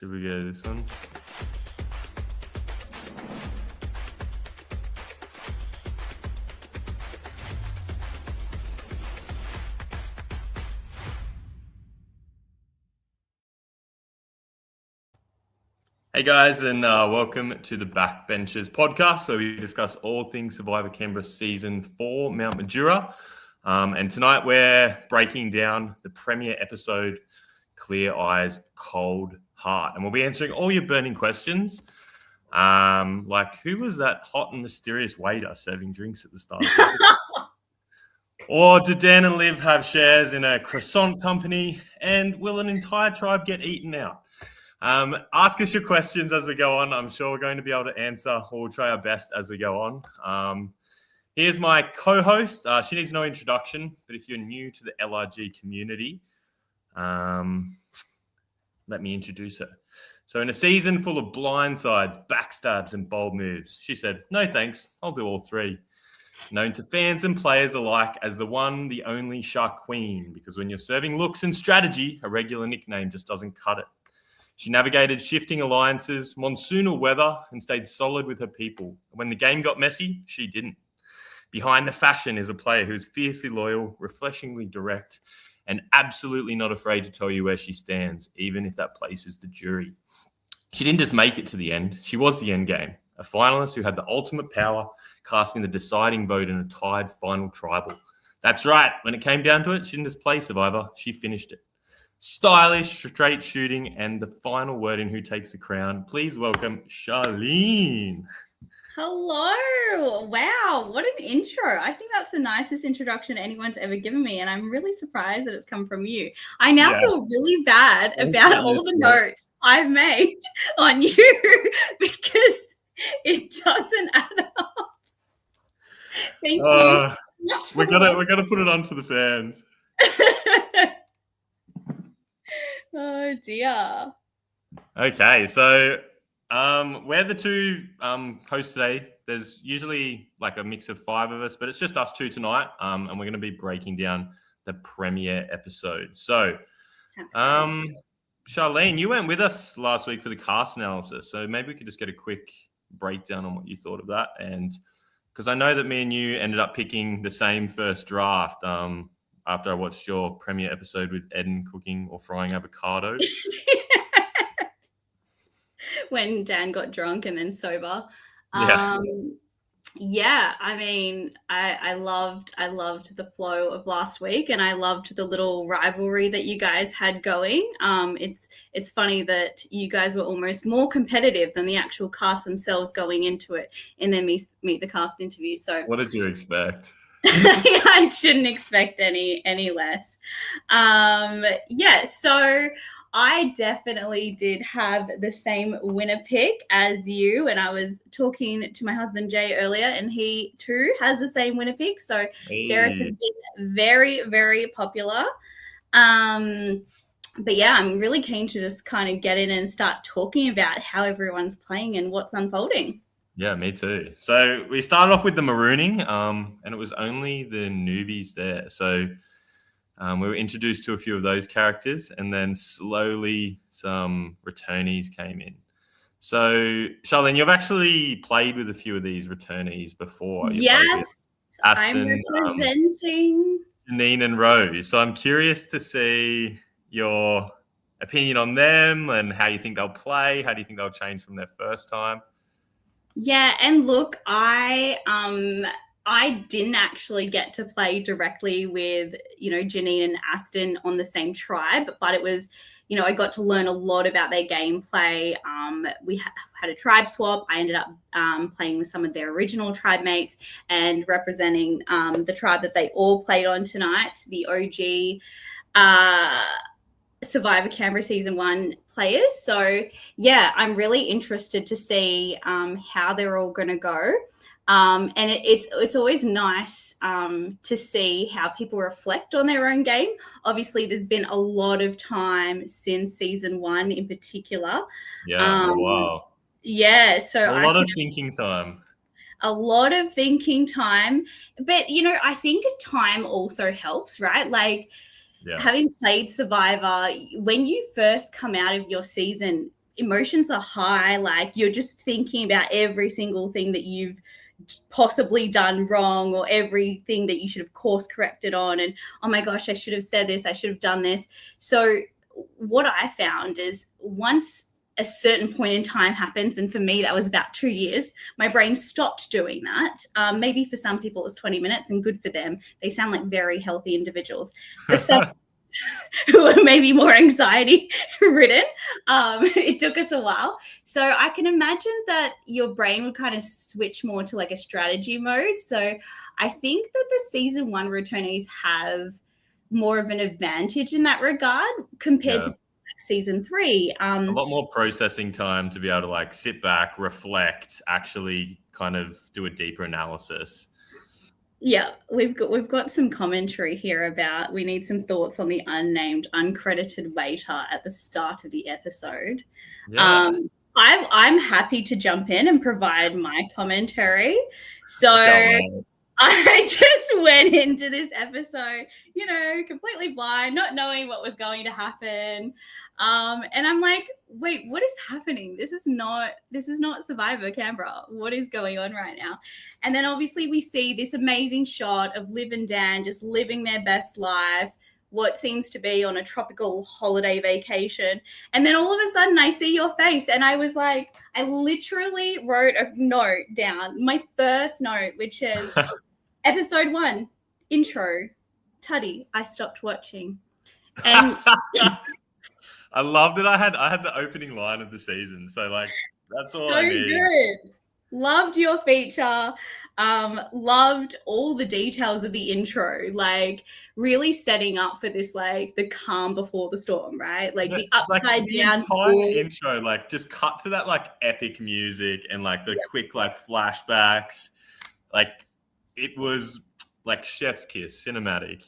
Did we go this one? Hey guys, and welcome to the Backbenchers podcast, where we discuss all things Survivor Canberra Season 4, Mount Majura. And tonight we're breaking down the premiere episode, Clear Eyes, Cold Heart. And we'll be answering all your burning questions, like who was that hot and mysterious waiter serving drinks at the start of this? Or did Dan and Liv have shares in a croissant company? And will an entire tribe get eaten out? Ask us your questions as we go on. I'm sure we're going to be able to answer, or we'll try our best as we go on. Here's my co-host. She needs no introduction, but if you're new to the LRG community, let me introduce her. So in a season full of blindsides, backstabs, and bold moves, she said, "No thanks, I'll do all three." Known to fans and players alike as the one, the only Shark Queen, because when you're serving looks and strategy, a regular nickname just doesn't cut it. She navigated shifting alliances, monsoonal weather, and stayed solid with her people. When the game got messy, she didn't. Behind the fashion is a player who's fiercely loyal, refreshingly direct, and absolutely not afraid to tell you where she stands, even if that places the jury. She didn't just make it to the end. She was the end game. A finalist who had the ultimate power, casting the deciding vote in a tied final tribal. That's right. When it came down to it, she didn't just play Survivor. She finished it. Stylish, straight shooting, and the final word in who takes the crown. Please welcome Charlene. Hello. Wow, what an intro. I think that's the nicest introduction anyone's ever given me, and I'm really surprised that it's come from you. I now feel really bad about all the notes I've made on you because it doesn't add up. Thank you so much. We're gonna put it on for the fans. Oh dear. Okay, so we're the two hosts today. There's usually like a mix of five of us, but it's just us two tonight, and we're going to be breaking down the premiere episode. So, Charlene, you went with us last week for the cast analysis, so maybe we could just get a quick breakdown on what you thought of that, and because I know that me and you ended up picking the same first draft. After I watched your premiere episode with Eden cooking or frying avocados. When Dan got drunk and then sober. Yeah. I mean, I loved the flow of last week, and I loved the little rivalry that you guys had going. It's funny that you guys were almost more competitive than the actual cast themselves going into it, and then meet the cast interview. So what did you expect? I shouldn't expect any less. So I definitely did have the same winner pick as you, and I was talking to my husband Jay earlier, and he too has the same winner pick. So Derek has been very, very popular. But yeah, I'm really keen to just kind of get in and start talking about how everyone's playing and what's unfolding. Yeah, me too. So we started off with the marooning, and it was only the newbies there. So we were introduced to a few of those characters, and then slowly some returnees came in. So, Charlene, you've actually played with a few of these returnees before. Yes, Aston, I'm representing Janine and Rose. So I'm curious to see your opinion on them and how you think they'll play. How do you think they'll change from their first time? Yeah, and look, I didn't actually get to play directly with, Janine and Aston on the same tribe, but it was, I got to learn a lot about their gameplay. We had a tribe swap. I ended up playing with some of their original tribe mates and representing the tribe that they all played on tonight, the OG Survivor Canberra Season 1 players. So, yeah, I'm really interested to see how they're all going to go. And it's always nice to see how people reflect on their own game. Obviously, there's been a lot of time since Season 1 in particular. Yeah, wow. Yeah, so a lot of thinking time. A lot of thinking time. But, I think time also helps, right? Like, having played Survivor, when you first come out of your season, emotions are high. Like you're just thinking about every single thing that you've possibly done wrong or everything that you should have course corrected on. And, oh my gosh, I should have said this. I should have done this. So what I found is once a certain point in time happens, and for me that was about 2 years, my brain stopped doing that. Maybe for some people it was 20 minutes, and good for them. They sound like very healthy individuals. For some who are maybe more anxiety ridden, it took us a while. So I can imagine that your brain would kind of switch more to like a strategy mode. So I think that the season 1 returnees have more of an advantage in that regard compared to season 3. A lot more processing time to be able to like sit back, reflect, actually kind of do a deeper analysis. Yeah, we've got some commentary here about we need some thoughts on the unnamed, uncredited waiter at the start of the episode. Yeah. I'm happy to jump in and provide my commentary. So I just went into this episode, completely blind, not knowing what was going to happen. And I'm like, wait, what is happening? This is not Survivor Canberra. What is going on right now? And then obviously we see this amazing shot of Liv and Dan just living their best life, what seems to be on a tropical holiday vacation. And then all of a sudden I see your face, and I was like, I literally wrote a note down, my first note, which is episode 1, intro, Tuddy, I stopped watching. And I loved it. I had the opening line of the season. So like that's all I need. So good. Loved your feature. Loved all the details of the intro, like really setting up for this, like the calm before the storm, right? Like the upside down intro, like just cut to that like epic music and like the quick like flashbacks. Like it was like chef's kiss, cinematic.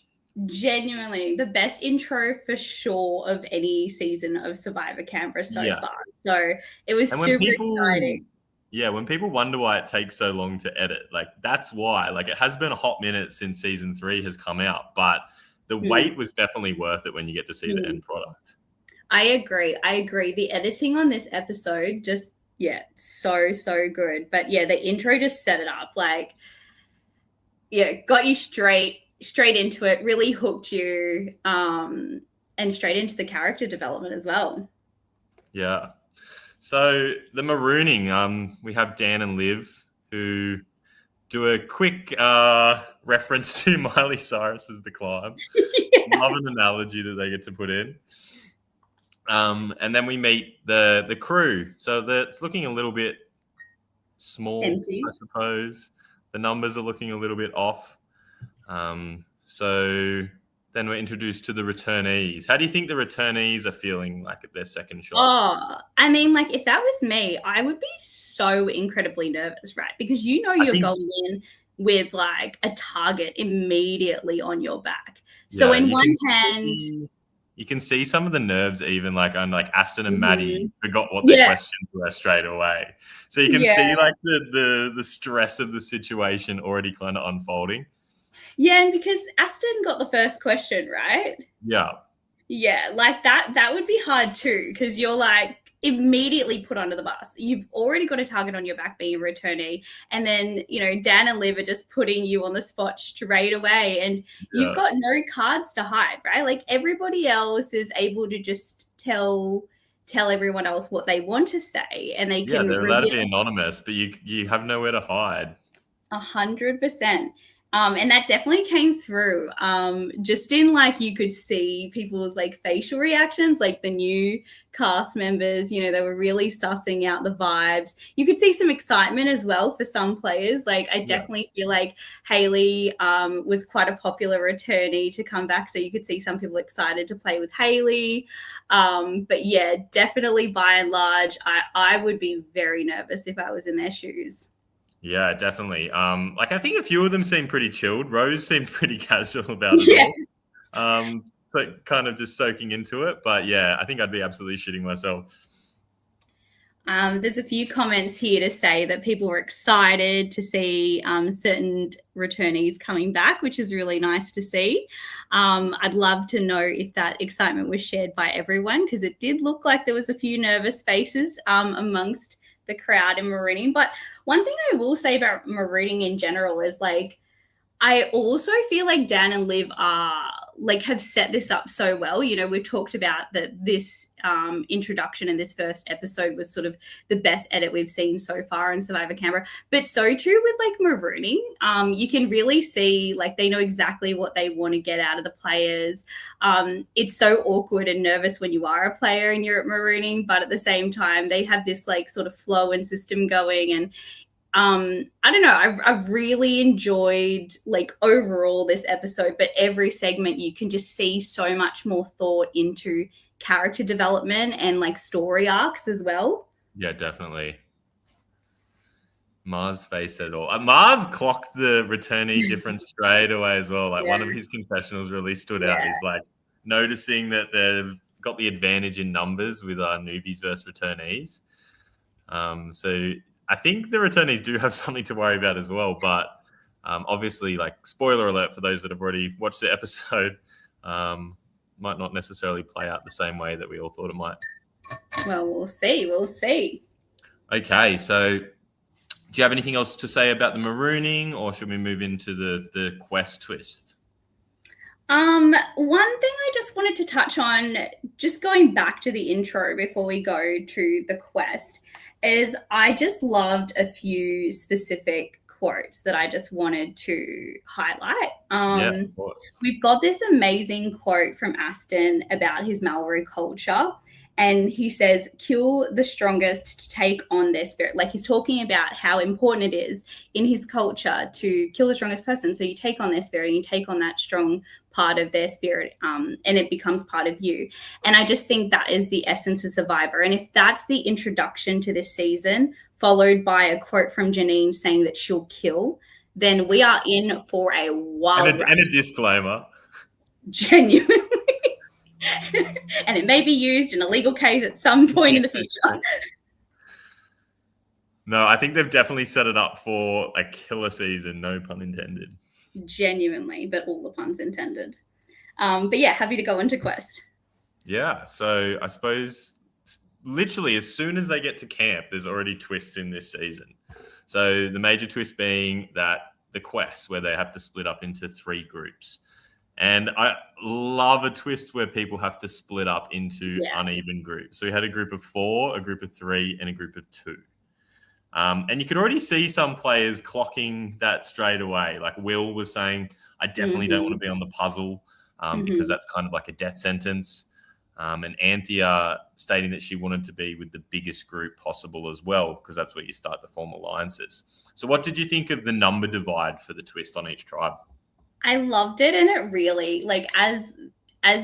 Genuinely the best intro for sure of any season of Survivor Canberra so far. So it was super exciting. Yeah, when people wonder why it takes so long to edit, like that's why. Like it has been a hot minute since season 3 has come out, but the wait was definitely worth it when you get to see the end product. I agree. The editing on this episode just, so good. But the intro just set it up. Like, got you straight into it, really hooked you, and straight into the character development as well. Yeah. So the marooning, we have Dan and Liv who do a quick reference to Miley Cyrus's The Climb. Love an analogy that they get to put in. And then we meet the crew. So it's looking a little bit small, empty, I suppose. The numbers are looking a little bit off. So then we're introduced to the returnees. How do you think the returnees are feeling like at their second shot? Oh, I mean, like if that was me, I would be so incredibly nervous, right? Because you're going in with like a target immediately on your back. So in one hand, you can see some of the nerves even like on like Aston and Maddie forgot what their questions were straight away. So you can see like the stress of the situation already kind of unfolding. Yeah, and because Aston got the first question, right? Yeah. Yeah, like that would be hard too, because you're like immediately put under the bus. You've already got a target on your back being a returnee, and then Dan and Liv are just putting you on the spot straight away, and you've got no cards to hide, right? Like everybody else is able to just tell everyone else what they want to say, and they can they're allowed to be anonymous, but you have nowhere to hide. 100%. And that definitely came through just in like you could see people's like facial reactions, like the new cast members, they were really sussing out the vibes. You could see some excitement as well for some players. Like I definitely feel like Hayley was quite a popular returnee to come back. So you could see some people excited to play with Hayley. But definitely by and large, I would be very nervous if I was in their shoes. Yeah, definitely. Like I think a few of them seemed pretty chilled. Rose seemed pretty casual about it all. But kind of just soaking into it. But I think I'd be absolutely shitting myself. There's a few comments here to say that people were excited to see certain returnees coming back, which is really nice to see. I'd love to know if that excitement was shared by everyone, because it did look like there was a few nervous faces amongst the crowd in marooning. But one thing I will say about marooning in general is like, I also feel like Dan and Liv are like have set this up so well. You know, we've talked about that this introduction in this first episode was sort of the best edit we've seen so far in Survivor Canberra, but so too with like marooning. You can really see like they know exactly what they want to get out of the players. It's so awkward and nervous when you are a player and you're at marooning, but at the same time they have this like sort of flow and system going, and I don't know, I've really enjoyed like overall this episode, but every segment you can just see so much more thought into character development and like story arcs as well. Yeah, definitely. Mars face it all. Mars clocked the returnee difference straight away as well. Like one of his confessionals really stood out. Is like noticing that they've got the advantage in numbers with our newbies versus returnees. So I think the returnees do have something to worry about as well. But obviously, like spoiler alert for those that have already watched the episode, might not necessarily play out the same way that we all thought it might. Well, we'll see. We'll see. Okay, so do you have anything else to say about the marooning, or should we move into the quest twist? One thing I just wanted to touch on, just going back to the intro before we go to the quest, is I just loved a few specific quotes that I just wanted to highlight. Of course. We've got this amazing quote from Aston about his Maori culture. And he says, kill the strongest to take on their spirit. Like he's talking about how important it is in his culture to kill the strongest person. So you take on their spirit and you take on that strong part of their spirit, and it becomes part of you. And I just think that is the essence of Survivor. And if that's the introduction to this season, followed by a quote from Janine saying that she'll kill, then we are in for a wild ride. And a disclaimer. Genuinely. And it may be used in a legal case at some point in the future. No, I think they've definitely set it up for a killer season, no pun intended. Genuinely, but all the puns intended. But yeah, happy to go into quest. Yeah, so I suppose literally as soon as they get to camp, there's already twists in this season. So the major twist being that the quest, where they have to split up into 3 groups. And I love a twist where people have to split up into uneven groups. So we had a group of 4, a group of 3, and a group of 2. And you could already see some players clocking that straight away. Like Will was saying, I definitely don't want to be on the puzzle because that's kind of like a death sentence. And Anthea stating that she wanted to be with the biggest group possible as well, because that's where you start to form alliances. So what did you think of the number divide for the twist on each tribe? I loved it, and it really, like, as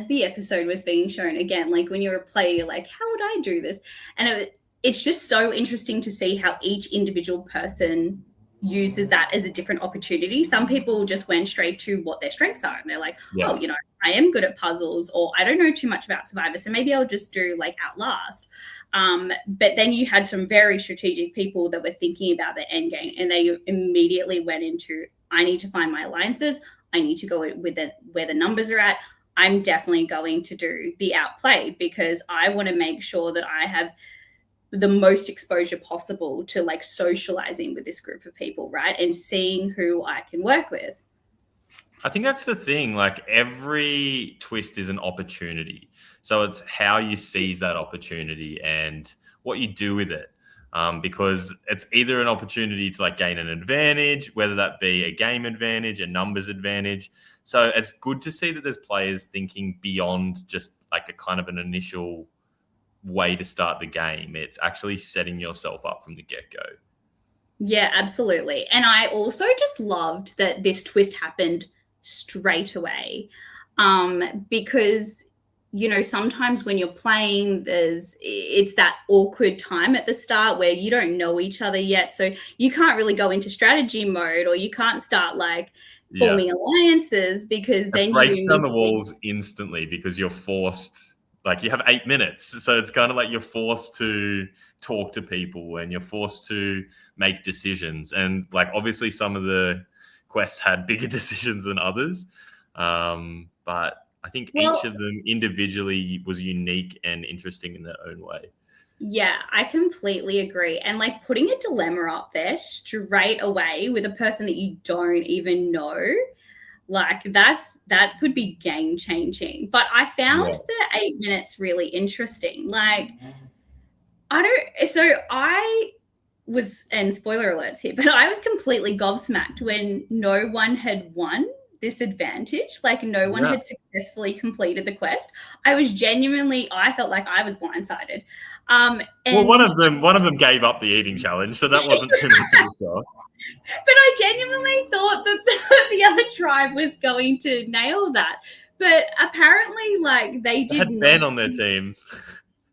the episode was being shown, again, like when you're a player, you're like, how would I do this? And it's just so interesting to see how each individual person uses that as a different opportunity. Some people just went straight to what their strengths are, and they're like, oh, you know, I am good at puzzles, or I don't know too much about Survivor, so maybe I'll just do like Outlast. But then you had some very strategic people that were thinking about the end game, and they immediately went into, I need to find my alliances. I need to go with where the numbers are at. I'm definitely going to do the outplay because I want to make sure that I have the most exposure possible to like socializing with this group of people, right? And seeing who I can work with. I think that's the thing. Like every twist is an opportunity. So it's how you seize that opportunity and what you do with it. Because it's either an opportunity to like gain an advantage, whether that be a game advantage, a numbers advantage. So it's good to see that there's players thinking beyond just like a kind of an initial way to start the game. It's actually setting yourself up from the get-go. Yeah, absolutely. And I also just loved that this twist happened straight away, because you know, sometimes when you're playing, it's that awkward time at the start where you don't know each other yet. So you can't really go into strategy mode, or you can't start like forming alliances, because then it breaks down the walls instantly because you're forced like you have 8 minutes. So it's kind of like you're forced to talk to people and you're forced to make decisions. And like obviously some of the quests had bigger decisions than others. But I think each of them individually was unique and interesting in their own way. Yeah, I completely agree. And like putting a dilemma up there straight away with a person that you don't even know, like that could be game changing. But I found the 8 minutes really interesting. Like I was, and spoiler alerts here, but I was completely gobsmacked when no one had won this advantage. Like no one had successfully completed the quest. I felt like I was blindsided. And well, one of them gave up the eating challenge, so that wasn't too much of a shock. But I genuinely thought that the other tribe was going to nail that. But apparently, like they had Ben on their team.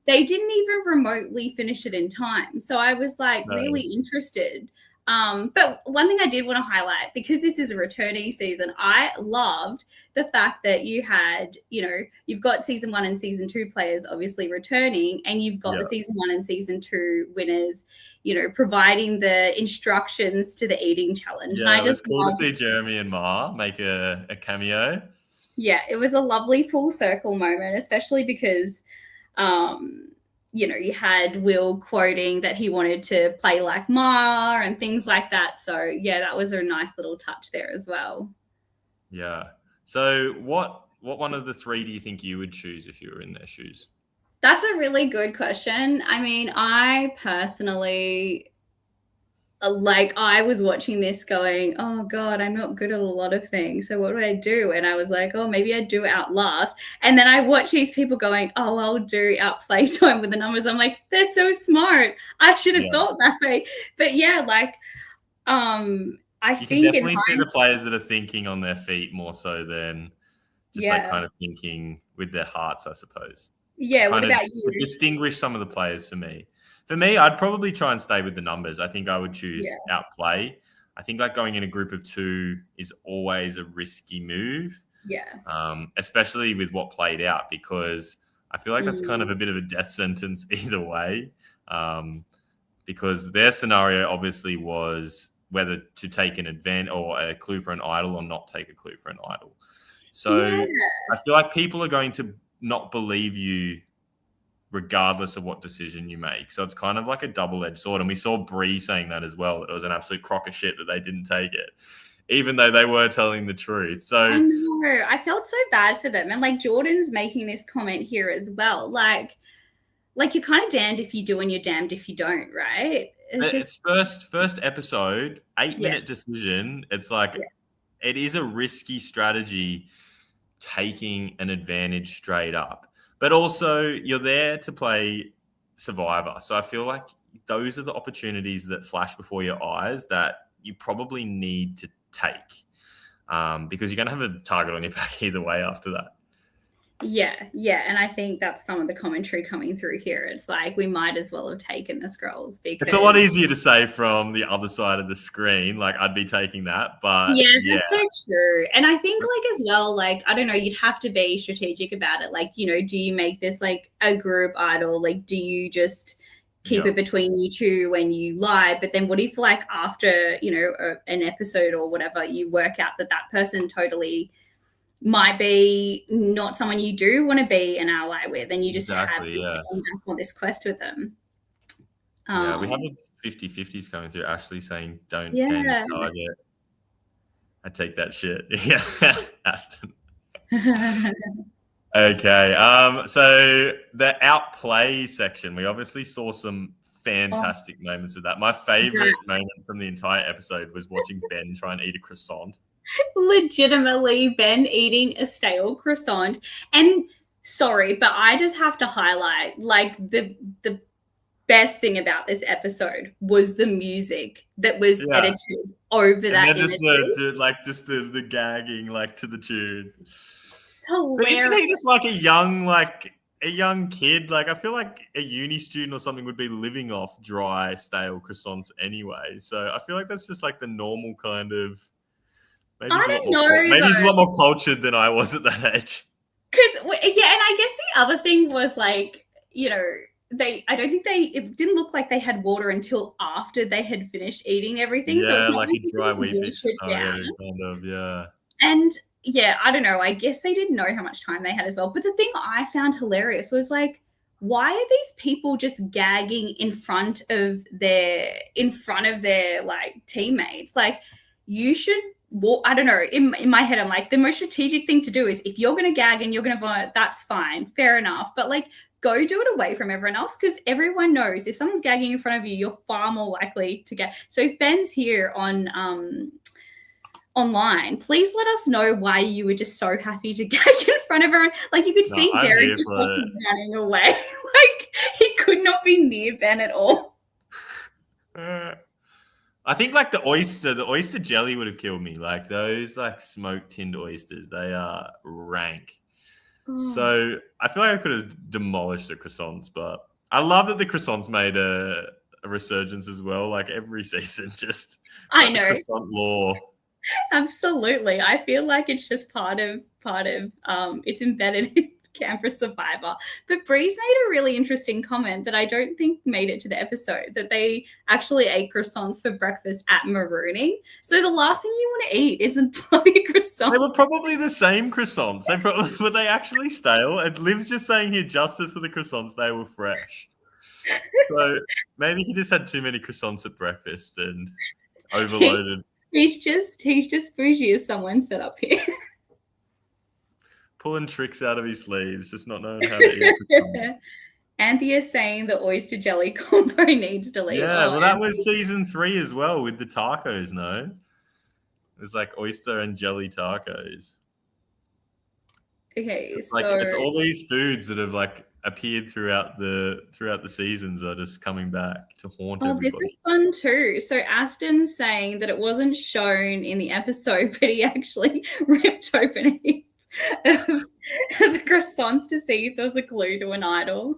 They didn't even remotely finish it in time. So I was like really interested. But one thing I did want to highlight, because this is a returning season, I loved the fact that you had, you've got season 1 and season 2 players obviously returning, and you've got the season 1 and season 2 winners, providing the instructions to the eating challenge. Yeah, and it was cool to see Jeremy and Ma make a cameo. Yeah, it was a lovely full circle moment, especially because you had Will quoting that he wanted to play like Ma and things like that. So, yeah, that was a nice little touch there as well. Yeah. So what one of the 3 do you think you would choose if you were in their shoes? That's a really good question. I mean, I personally, I was watching this going, oh God, I'm not good at a lot of things. So what do I do? And I was like, oh, maybe I'd do Outlast. And then I watch these people going, oh, I'll do Outplay Time with the numbers. I'm like, they're so smart. I should have thought that way. But yeah, I think you can definitely see the players that are thinking on their feet more so than just like kind of thinking with their hearts, I suppose. Yeah, what about you? Distinguish some of the players for me. For me, I'd probably try and stay with the numbers. I think I would choose Outplay. I think like going in a group of 2 is always a risky move. Yeah. Especially with what played out, because I feel like that's kind of a bit of a death sentence either way. Because their scenario obviously was whether to take an advantage or a clue for an idol or not take a clue for an idol. So I feel like people are going to not believe you regardless of what decision you make. So it's kind of like a double-edged sword. And we saw Bree saying that as well, that it was an absolute crock of shit that they didn't take it, even though they were telling the truth. So I know. I felt so bad for them. And like Jordan's making this comment here as well. Like you're kind of damned if you do and you're damned if you don't, right? It's first episode, 8-minute decision. It's like it is a risky strategy taking an advantage straight up. But also, you're there to play Survivor. So I feel like those are the opportunities that flash before your eyes that you probably need to take, because you're going to have a target on your back either way after that. Yeah. And I think that's some of the commentary coming through here. It's like we might as well have taken the scrolls. Because it's a lot easier to say from the other side of the screen. Like I'd be taking that, but yeah, that's so true. And I think as well, I don't know, you'd have to be strategic about it. Like, do you make this like a group idol? Like, do you just keep it between you 2 when you lie? But then what if after, an episode or whatever, you work out that person totally might be not someone you do want to be an ally with, and you just have on this quest with them. Yeah, we have 50-50s coming through. Ashley saying, don't gain the target. I take that shit. Yeah, Aston. Okay, so the Outplay section, we obviously saw some fantastic moments with that. My favorite moment from the entire episode was watching Ben try and eat a croissant. Legitimately Ben eating a stale croissant. And sorry, but I just have to highlight the best thing about this episode was the music that was edited over that image. Just the gagging to the tune. So but isn't he just like a young kid? Like I feel like a uni student or something would be living off dry, stale croissants anyway. So I feel like that's just like the normal kind of. I don't know. Maybe he's a lot more cultured than I was at that age. yeah, and I guess the other thing was like, I don't think it didn't look like they had water until after they had finished eating everything. So it's Yeah, not like like a you could dry just wee bit wash it down. kind of, yeah. And yeah, I don't know. I guess they didn't know how much time they had as well. But the thing I found hilarious was like, why are these people just gagging in front of their like teammates? Like, you should walk. I don't know. In my head, I'm like, the most strategic thing to do is if you're going to gag and you're going to vomit, that's fine, fair enough. But like, go do it away from everyone else, because everyone knows if someone's gagging in front of you, you're far more likely to get. So if Ben's here on online, please let us know why you were just so happy to gag in front of everyone. Like, you could see I'm Derek here just for like it. running away. Like, he could not be near Ben at all. I think like the oyster jelly would have killed me. Like those like smoked tinned oysters, they are rank. So I feel like I could have demolished the croissants, but I love that the croissants made a resurgence as well. Like every season, just I like the know. croissant lore. Absolutely. I feel like it's just part of it's embedded in Canberra Survivor. But Breeze made a really interesting comment that I don't think made it to the episode, that they actually ate croissants for breakfast at Marooning. So the last thing you want to eat isn't bloody croissants. They were probably the same croissants. Were they actually stale? And Liv's just saying here, justice for the croissants, they were fresh. So maybe he just had too many croissants at breakfast and overloaded. He's just bougie as someone set up here. Pulling tricks out of his sleeves, just not knowing how to eat. Anthea saying the oyster jelly combo needs to leave. Yeah, well, that was season 3 as well with the tacos, no? It was like oyster and jelly tacos. Okay, so it's all these foods that have like appeared throughout the seasons are just coming back to haunt everybody. This is fun too. So Aston's saying that it wasn't shown in the episode, but he actually ripped open a heap of the croissants to see if there was a clue to an idol.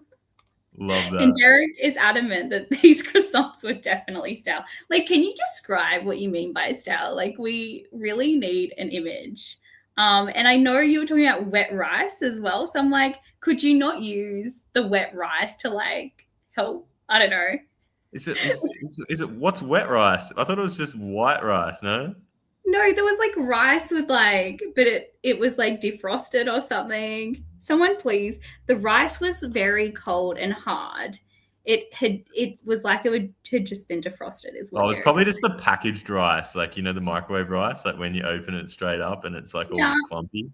Love that. And Derek is adamant that these croissants were definitely stale. Like, can you describe what you mean by stale? Like, we really need an image. And I know you were talking about wet rice as well. So I'm like, could you not use the wet rice to like help? I don't know. Is it what's wet rice? I thought it was just white rice, no? No, there was like rice with like, but it was like defrosted or something. Someone please. The rice was very cold and hard. It was like it had just been defrosted as well. Oh, it's probably just the packaged rice, like the microwave rice, like when you open it straight up and it's like all clumpy.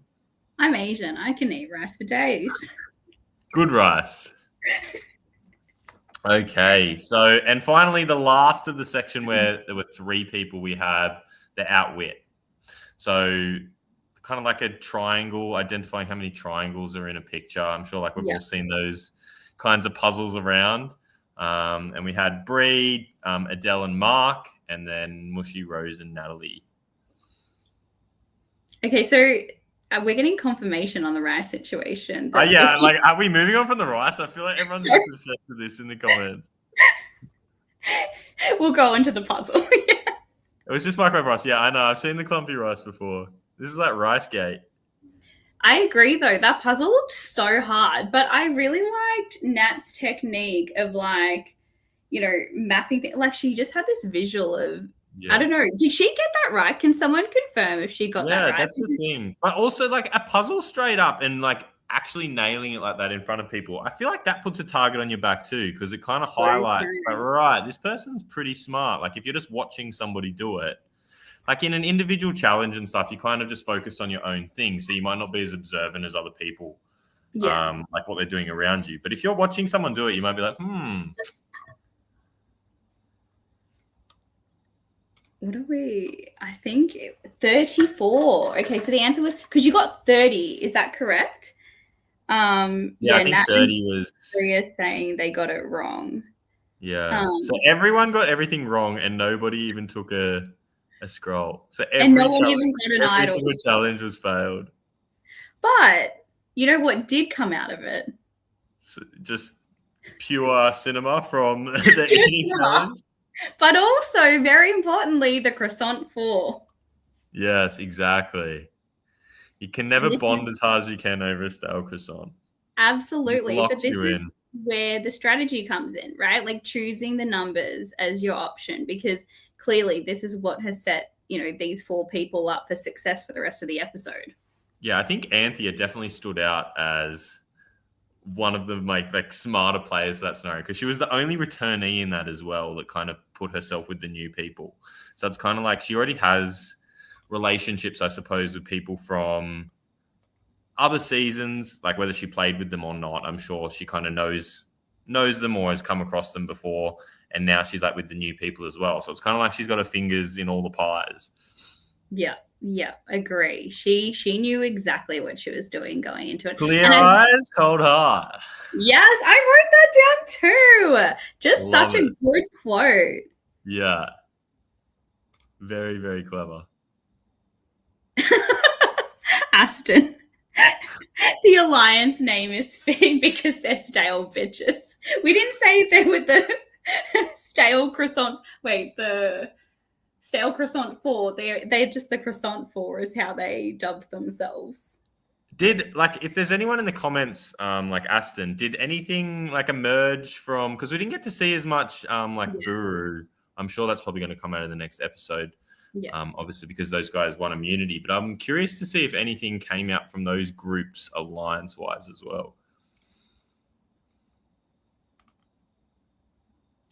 I'm Asian. I can eat rice for days. Good rice. Okay, so and finally the last of the section where there were 3 people we had the outwit. So kind of like a triangle, identifying how many triangles are in a picture. I'm sure like we've all seen those kinds of puzzles around. And we had Bree, Adele and Mark, and then Mushy, Rose and Natalie. Okay, so we're getting confirmation on the rice situation. Yeah, like are we moving on from the rice? I feel like everyone's just obsessed with this in the comments. We'll go into the puzzle. It was just microwave rice. Yeah, I know. I've seen the clumpy rice before. This is like RiceGate. I agree, though. That puzzle looked so hard, but I really liked Nat's technique of like, mapping things. Like she just had this visual of, I don't know. Did she get that right? Can someone confirm if she got that right? Yeah, that's the thing. But also like a puzzle straight up and like actually nailing it like that in front of people, I feel like that puts a target on your back too, because it kind of highlights like, right, this person's pretty smart. Like if you're just watching somebody do it, like in an individual challenge and stuff, you kind of just focus on your own thing. So you might not be as observant as other people, like what they're doing around you. But if you're watching someone do it, you might be like, What are we? I think 34. Okay, so the answer was, because you got 30. Is that correct? I think 30 was. Priya saying they got it wrong. Yeah. So everyone got everything wrong, and nobody even took a scroll. So and no one even got an idol. Every single challenge was failed. But you know what did come out of it? So just pure cinema from the eating challenge. But also, very importantly, the croissant 4. Yes, exactly. You can never This bond is as hard as you can over a stale croissant. absolutely, but Locks this you is in. where the strategy comes in, right? Like choosing the numbers as your option, because clearly this is what has set, these four people up for success for the rest of the episode. Yeah, I think Anthea definitely stood out as one of the like smarter players for that scenario, because she was the only returnee in that as well that kind of put herself with the new people. So it's kind of like she already has relationships, I suppose, with people from other seasons, like whether she played with them or not. I'm sure she kind of knows them or has come across them before, and now she's like with the new people as well. So it's kind of like she's got her fingers in all the pies. Yeah, agree. She knew exactly what she was doing going into it. Clear And eyes, cold heart. yes, I wrote that down too. Just Love such a it. good quote. Yeah. Very, very clever. Aston. The alliance name is fitting because they're stale bitches. We didn't say they were the stale croissant. Wait, the stale croissant four. They're just the croissant four is how they dubbed themselves. If there's anyone in the comments, like Aston, did anything like emerge from, because we didn't get to see as much Buru. I'm sure that's probably going to come out in the next episode. Yeah. Obviously because those guys won immunity, but I'm curious to see if anything came out from those groups alliance-wise as well.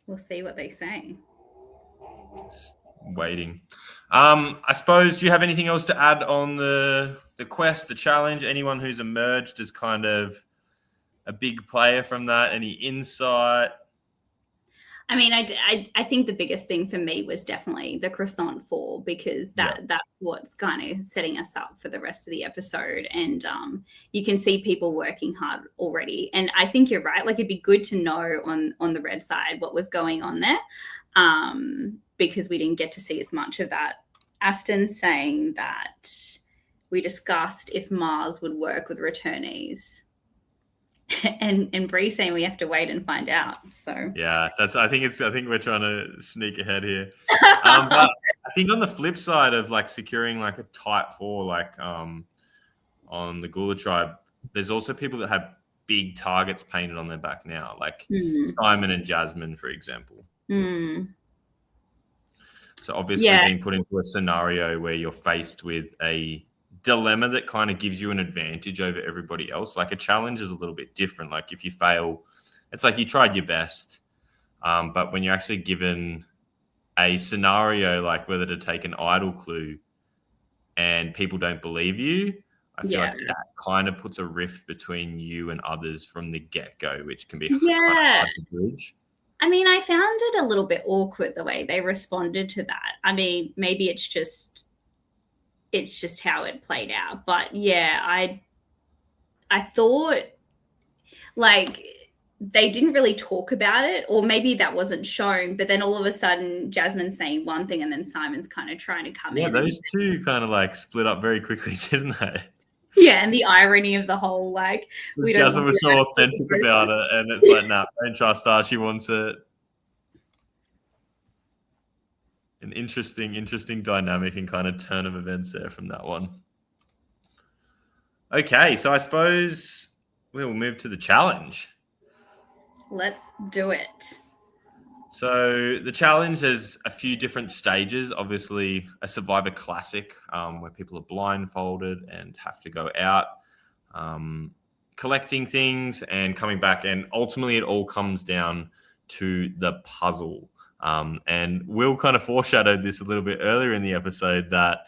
We'll see what they say. Waiting. I suppose, do you have anything else to add on the quest, the challenge? Anyone who's emerged as kind of a big player from that? Any insight? I mean, I think the biggest thing for me was definitely the croissant four, because that's what's kind of setting us up for the rest of the episode. And you can see people working hard already. And I think you're right. Like, it'd be good to know on the red side what was going on there, because we didn't get to see as much of that. Aston saying that we discussed if Mars would work with returnees. And Bree saying we have to wait and find out. So yeah, I think we're trying to sneak ahead here. But I think on the flip side of like securing like a tight four, like on the Gula tribe, there's also people that have big targets painted on their back now, like Simon and Jasmine, for example. So obviously being put into a scenario where you're faced with a dilemma that kind of gives you an advantage over everybody else. Like a challenge is a little bit different. Like if you fail, it's like you tried your best. But when you're actually given a scenario like whether to take an idle clue and people don't believe you, I feel like that kind of puts a rift between you and others from the get-go, which can be kind of hard to bridge. I mean, I found it a little bit awkward the way they responded to that. I mean, maybe it's just how it played out. But yeah, I thought like they didn't really talk about it, or maybe that wasn't shown, but then all of a sudden Jasmine's saying one thing and then Simon's kind of trying to come in. Yeah, those two kind of like split up very quickly, didn't they? Yeah, and the irony of the whole, like, Jasmine was so authentic about it, and it's like, nah, don't trust her. She wants it. An interesting dynamic and kind of turn of events there from that one. Okay, so I suppose we'll move to the challenge. Let's do it. So the challenge has a few different stages. Obviously, a Survivor Classic where people are blindfolded and have to go out collecting things and coming back. And ultimately, it all comes down to the puzzle. And Will kind of foreshadowed this a little bit earlier in the episode that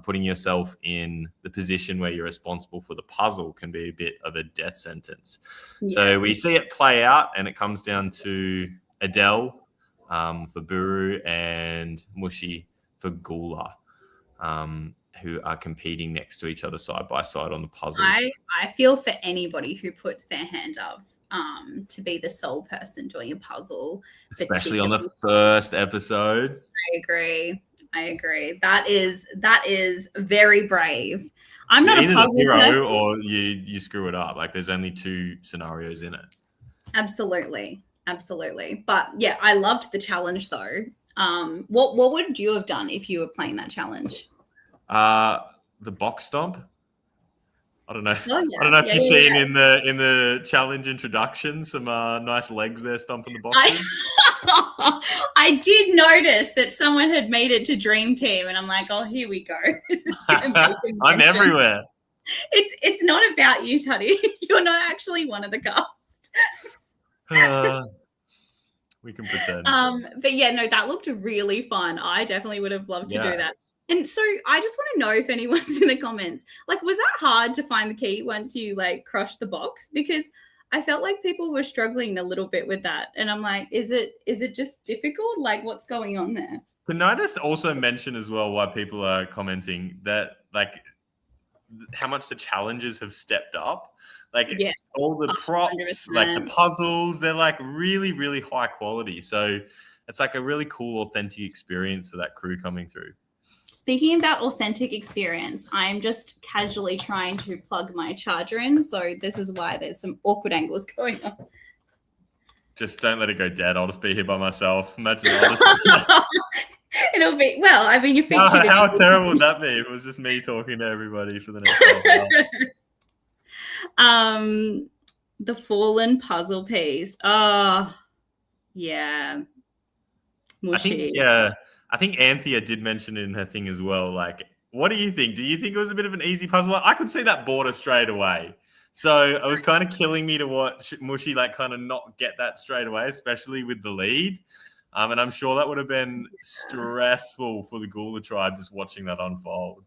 putting yourself in the position where you're responsible for the puzzle can be a bit of a death sentence. Yeah. So we see it play out, and it comes down to Adele for Buru and Mushi for Gula, who are competing next to each other side by side on the puzzle. I feel for anybody who puts their hand up to be the sole person doing a puzzle. Especially on the first episode. I agree. That is very brave. I'm not a puzzle hero person. Or you screw it up. Like there's only two scenarios in it. Absolutely. But yeah, I loved the challenge though. What would you have done if you were playing that challenge? The box stomp. I don't know. Oh I don't yeah, know if yeah, you've yeah, seen yeah. in the challenge introduction some nice legs there stomping the I, boxes. I did notice that someone had made it to Dream Team, and I'm like, oh, here we go. This is going to make a I'm mention. everywhere. It's not about you, Tuddy. You're not actually one of the cast. We can pretend. But yeah, no, that looked really fun. I definitely would have loved to do Yeah. that. And so I just want to know if anyone's in the comments, like, was that hard to find the key once you like crushed the box? Because I felt like people were struggling a little bit with that. And I'm like, is it just difficult? Like, what's going on there? Can I just also mention as well why people are commenting that like how much the challenges have stepped up? Like Yeah, all the props, like the 100%. puzzles, they're like really, really high quality. So it's like a really cool, authentic experience for that crew coming through. Speaking about authentic experience, I'm just casually trying to plug my charger in. So this is why there's some awkward angles going on. Just don't let it go dead. I'll just be here by myself. Imagine that. It'll be, well, I mean, you're featured. How terrible would that be if it was just me talking to everybody for the next 12 hours? The fallen puzzle piece. Oh, yeah. Mushy. I think Anthea did mention it in her thing as well. Like, what do you think? Do you think it was a bit of an easy puzzle? I could see that border straight away. So it was kind of killing me to watch Mushy like kind of not get that straight away, especially with the lead. And I'm sure that would have been stressful for the Gula tribe just watching that unfold.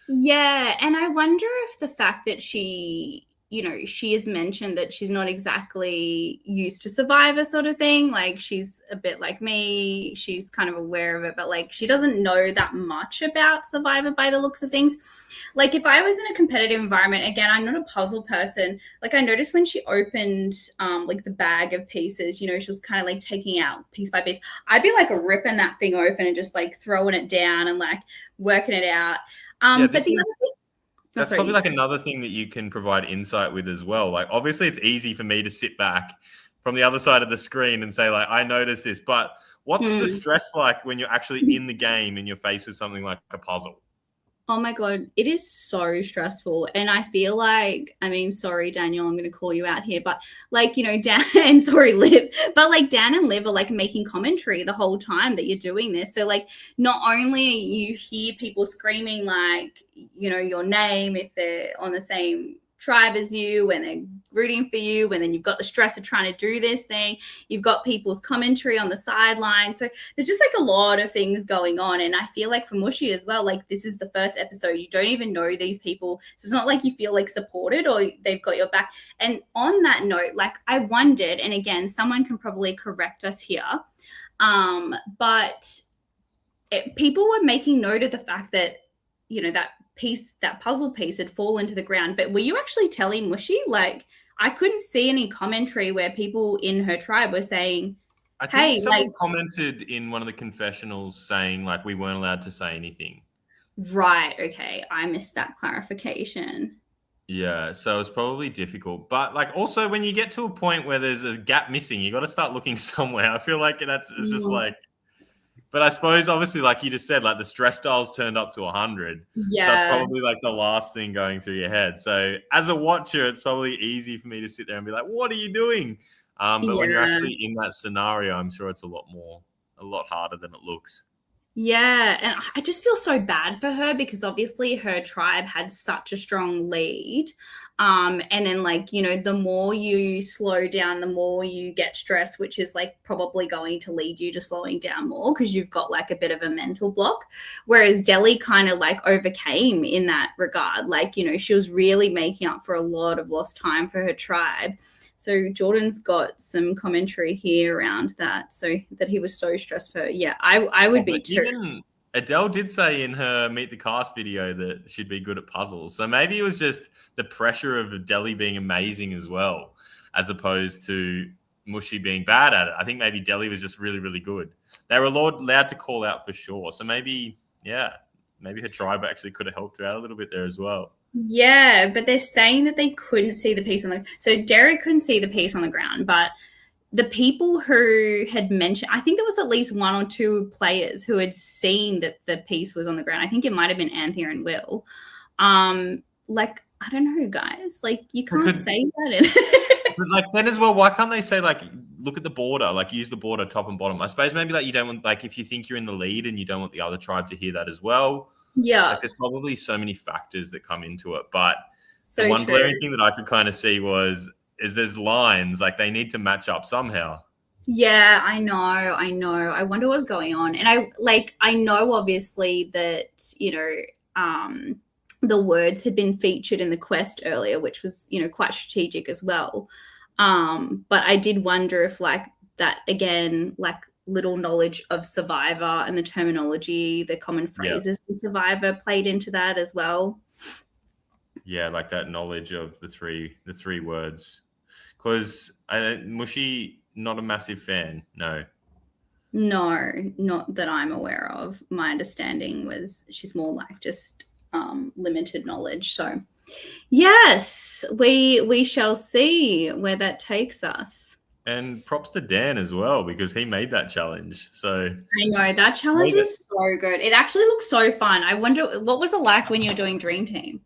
Yeah, and I wonder if the fact that she has mentioned that she's not exactly used to Survivor sort of thing. Like, she's a bit like me. She's kind of aware of it, but like she doesn't know that much about Survivor by the looks of things. Like, if I was in a competitive environment, again, I'm not a puzzle person. Like, I noticed when she opened like the bag of pieces, she was kind of like taking out piece by piece. I'd be like ripping that thing open and just like throwing it down and like working it out. But the other thing, that's probably like another thing that you can provide insight with as well. Like, obviously it's easy for me to sit back from the other side of the screen and say like, I noticed this, but what's the stress like when you're actually in the game and you're faced with something like a puzzle? Oh my God, it is so stressful. And I feel like, I mean, sorry, Daniel, I'm going to call you out here, but like, Dan and sorry, Liv, but like Dan and Liv are like making commentary the whole time that you're doing this. So like, not only you hear people screaming like, your name if they're on the same tribe as you and they're rooting for you, and then you've got the stress of trying to do this thing, you've got people's commentary on the sideline, so there's just like a lot of things going on. And I feel like for Mushy as well, like this is the first episode, you don't even know these people, so it's not like you feel like supported or they've got your back. And on that note, like I wondered, and again, someone can probably correct us here, but people were making note of the fact that that puzzle piece had fallen to the ground. But were you actually telling Mushy? Like, I couldn't see any commentary where people in her tribe were saying, I think someone commented in one of the confessionals saying like we weren't allowed to say anything. Right. Okay. I missed that clarification. Yeah, so it's probably difficult. But like also when you get to a point where there's a gap missing, you got to start looking somewhere. I feel like it's just like, but I suppose obviously like you just said, like the stress dial's turned up to 100. Yeah. So it's probably like the last thing going through your head. So as a watcher, it's probably easy for me to sit there and be like, what are you doing? But when you're actually in that scenario, I'm sure it's a lot harder than it looks. Yeah, and I just feel so bad for her because obviously her tribe had such a strong lead. And then like, the more you slow down, the more you get stressed, which is like probably going to lead you to slowing down more because you've got like a bit of a mental block. Whereas Deli kind of like overcame in that regard. Like, she was really making up for a lot of lost time for her tribe. So Jordan's got some commentary here around that, so that he was so stressed for her. Yeah, I would be too. Even Adele did say in her Meet the Cast video that she'd be good at puzzles. So maybe it was just the pressure of Deli being amazing as well, as opposed to Mushy being bad at it. I think maybe Deli was just really, really good. They were allowed to call out for sure. So maybe her tribe actually could have helped her out a little bit there as well. Yeah, but they're saying that they couldn't see the piece on the... So Derek couldn't see the piece on the ground, but the people who had mentioned... I think there was at least one or two players who had seen that the piece was on the ground. I think it might have been Anthea and Will. Like, I don't know, guys. Like, you It can't could, say that. but like then as well, why can't they say like look at the border, like use the border top and bottom? I suppose maybe like you don't want like if you think you're in the lead and you don't want the other tribe to hear that as well. Yeah, Like there's probably so many factors that come into it. But the so one true. glaring thing that I could kind of see was is there's lines, like they need to match up somehow. Yeah, I know, I know. I wonder what's going on. And I know obviously that, the words had been featured in the quest earlier, which was, quite strategic as well. But I did wonder if like that again, like little knowledge of Survivor and the terminology, the common Yeah. phrases in Survivor played into that as well. Yeah, like that knowledge of the three words. Because Mushy, not a massive fan. No. No, not that I'm aware of. My understanding was she's more like just limited knowledge. So yes, we shall see where that takes us. And props to Dan as well because he made that challenge. So I know that challenge made it. was so good. It actually looked so fun. I wonder what was it like when you were doing Dream Team.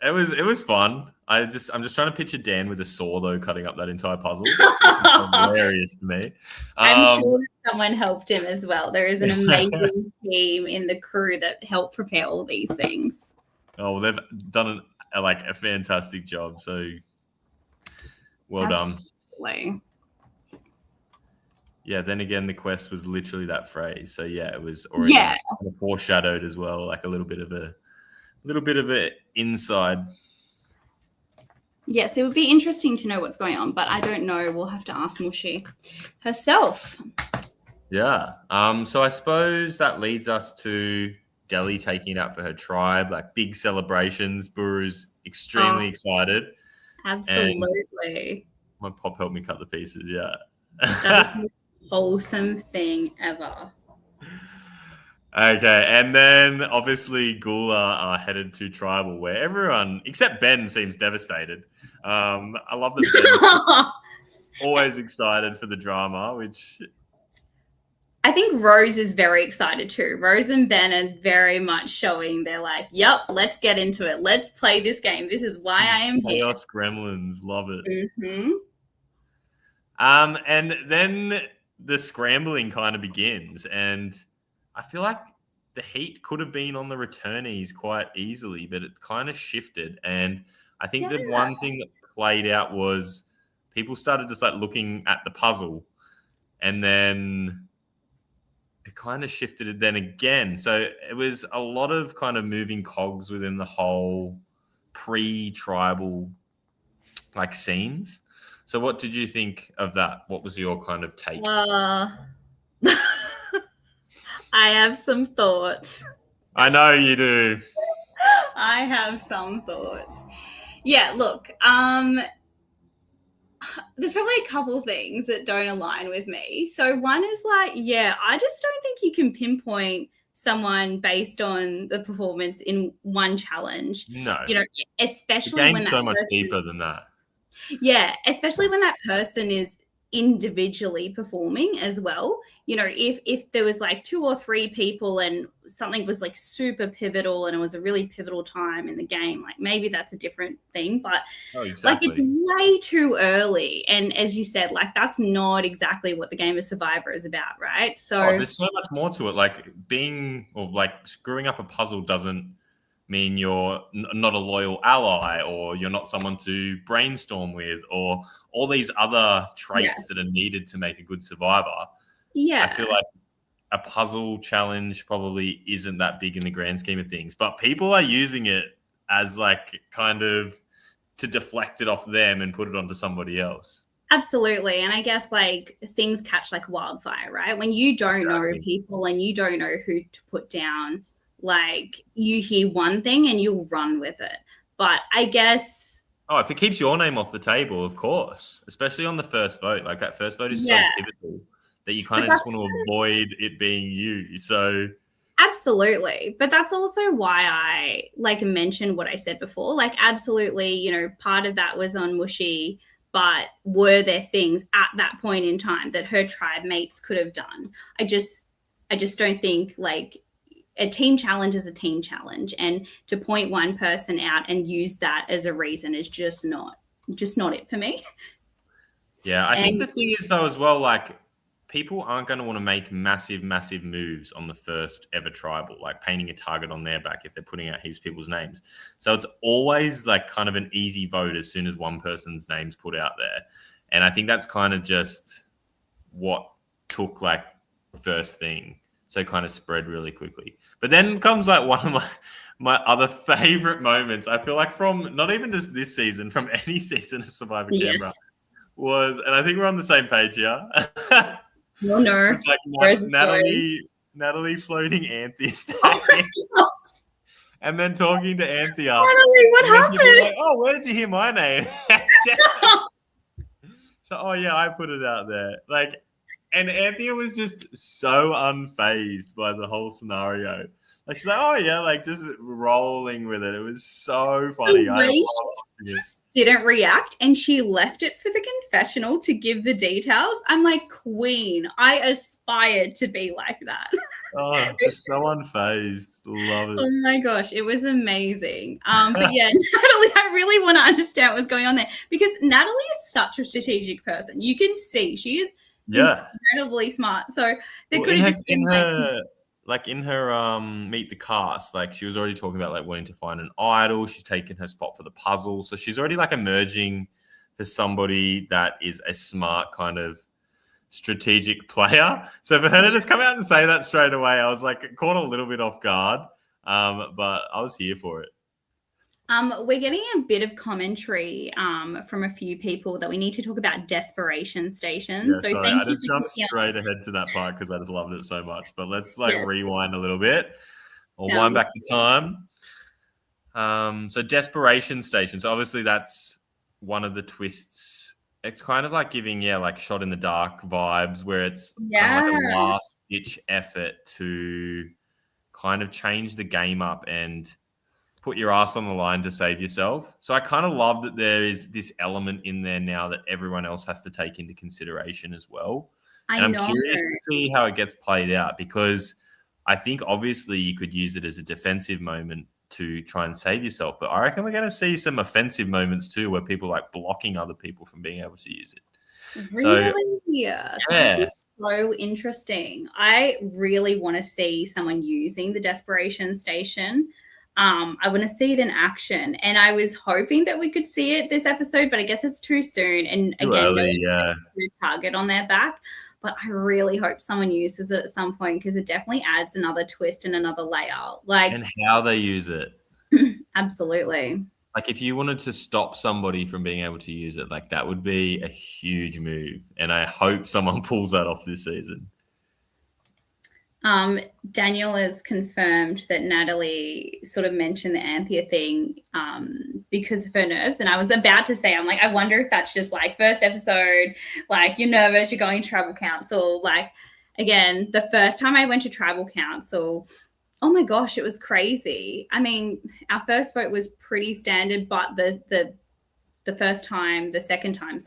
It was fun. I'm just trying to picture Dan with a saw though, cutting up that entire puzzle. It's hilarious to me. I'm sure that someone helped him as well. There is an amazing team in the crew that help prepare all these things. Oh, they've done a fantastic job. So well done. Absolutely. Yeah. Then again, the quest was literally that phrase. So yeah, it was already kind of foreshadowed as well, like a little bit of a inside. Yes, it would be interesting to know what's going on, but I don't know. We'll have to ask Mushy herself. Yeah. So I suppose that leads us to Delhi taking it out for her tribe, like big celebrations. Buru's extremely excited. Absolutely. And my pop helped me cut the pieces. Yeah. That is the most wholesome thing ever. Okay, and then obviously Gula are headed to tribal, where everyone except Ben seems devastated. I love that Ben's always excited for the drama, which I think Rose is very excited too. Rose and Ben are very much showing they're like, yep, let's get into it. Let's play this game. This is why I am here. Chaos Gremlins, love it. Mm-hmm. And then the scrambling kind of begins, and I feel like the heat could have been on the returnees quite easily, but it kind of shifted. And I think the one thing that played out was people started just like looking at the puzzle, and then it kind of shifted then again. So it was a lot of kind of moving cogs within the whole pre-tribal like scenes. So what did you think of that? What was your kind of take? I have some thoughts. I know you do. I have some thoughts. Yeah, look, there's probably a couple things that don't align with me. So one is like, yeah, I just don't think you can pinpoint someone based on the performance in one challenge. No. Especially the when game's so much deeper than that. Yeah, especially when that person is individually performing as well. If there was like 2 or 3 people and something was like super pivotal and it was a really pivotal time in the game, like maybe that's a different thing, but exactly. like it's way too early. And as you said, like that's not exactly what the game of Survivor is about, right? So there's so much more to it. Like screwing up a puzzle doesn't mean you're not a loyal ally, or you're not someone to brainstorm with, or all these other traits that are needed to make a good survivor. Yeah. I feel like a puzzle challenge probably isn't that big in the grand scheme of things, but people are using it as like kind of to deflect it off them and put it onto somebody else. Absolutely. And I guess like things catch like wildfire, right? When you don't know people and you don't know who to put down, like you hear one thing and you'll run with it. But I guess if it keeps your name off the table, of course, especially on the first vote, like that first vote is so pivotal that you kind of just want to avoid it being you. So absolutely. But that's also why I like mentioned what I said before. Like absolutely, part of that was on Mushy, but were there things at that point in time that her tribe mates could have done? I just don't think like a team challenge is a team challenge, and to point one person out and use that as a reason is just not it for me. Yeah, I think And the thing is though as well, like people aren't going to want to make massive moves on the first ever tribal, like painting a target on their back if they're putting out heaps of people's names. So it's always like kind of an easy vote as soon as one person's name's put out there. And I think that's kind of just what took like first thing. So it kind of spread really quickly. But then comes like one of my other favorite moments. I feel like from not even just this season, from any season of Survivor Canberra yes, was, and I think we're on the same page here. no, no. It's like Where's the story? Natalie floating Anthea's Oh my name God. and then talking to Anthea. Finally, what And then she'd be happened? like, oh, where did you hear my name? So, oh yeah, I put it out there. Like, and Anthea was just so unfazed by the whole scenario. Like she's like, oh yeah, like just rolling with it. It was so funny. The I way loved she it. just didn't react, and she left it for the confessional to give the details. I'm like, queen, I aspired to be like that. Oh, just so unfazed. Love it. Oh my gosh, it was amazing. But yeah, Natalie, I really want to understand what's going on there, because Natalie is such a strategic person. You can see she is Yeah. incredibly smart. So they Well, could have just been in her meet the cast, like she was already talking about like wanting to find an idol. She's taken her spot for the puzzle. So she's already like emerging for somebody that is a smart kind of strategic player. So for her to just come out and say that straight away, I was like caught a little bit off guard. But I was here for it. We're getting a bit of commentary from a few people that we need to talk about desperation stations. Yeah, So sorry, thank I you just for jumped keeping us. straight ahead to that part because I just loved it so much. But let's like Yes. rewind a little bit or Sounds wind back to time. So desperation station. So obviously that's one of the twists. It's kind of like giving, like shot in the dark vibes where it's kind of like a last ditch effort to kind of change the game up and put your ass on the line to save yourself. So I kind of love that there is this element in there now that everyone else has to take into consideration as well. And I'm curious to see how it gets played out, because I think obviously you could use it as a defensive moment to try and save yourself. But I reckon we're going to see some offensive moments too, where people are like blocking other people from being able to use it. Really? Yeah. That is so interesting. I really want to see someone using the desperation station. I want to see it in action, and I was hoping that we could see it this episode, but I guess it's too soon. And Too again, early, no target on their back. But I really hope someone uses it at some point, because it definitely adds another twist and another layer. Like, and how they use it. Absolutely. Like if you wanted to stop somebody from being able to use it, like that would be a huge move. And I hope someone pulls that off this season. Daniel has confirmed that Natalie sort of mentioned the Anthea thing because of her nerves. And I was about to say, I'm like, I wonder if that's just like first episode, like you're nervous, you're going to tribal council. Like, again, the first time I went to tribal council, oh my gosh, it was crazy. I mean, our first vote was pretty standard, but the second time,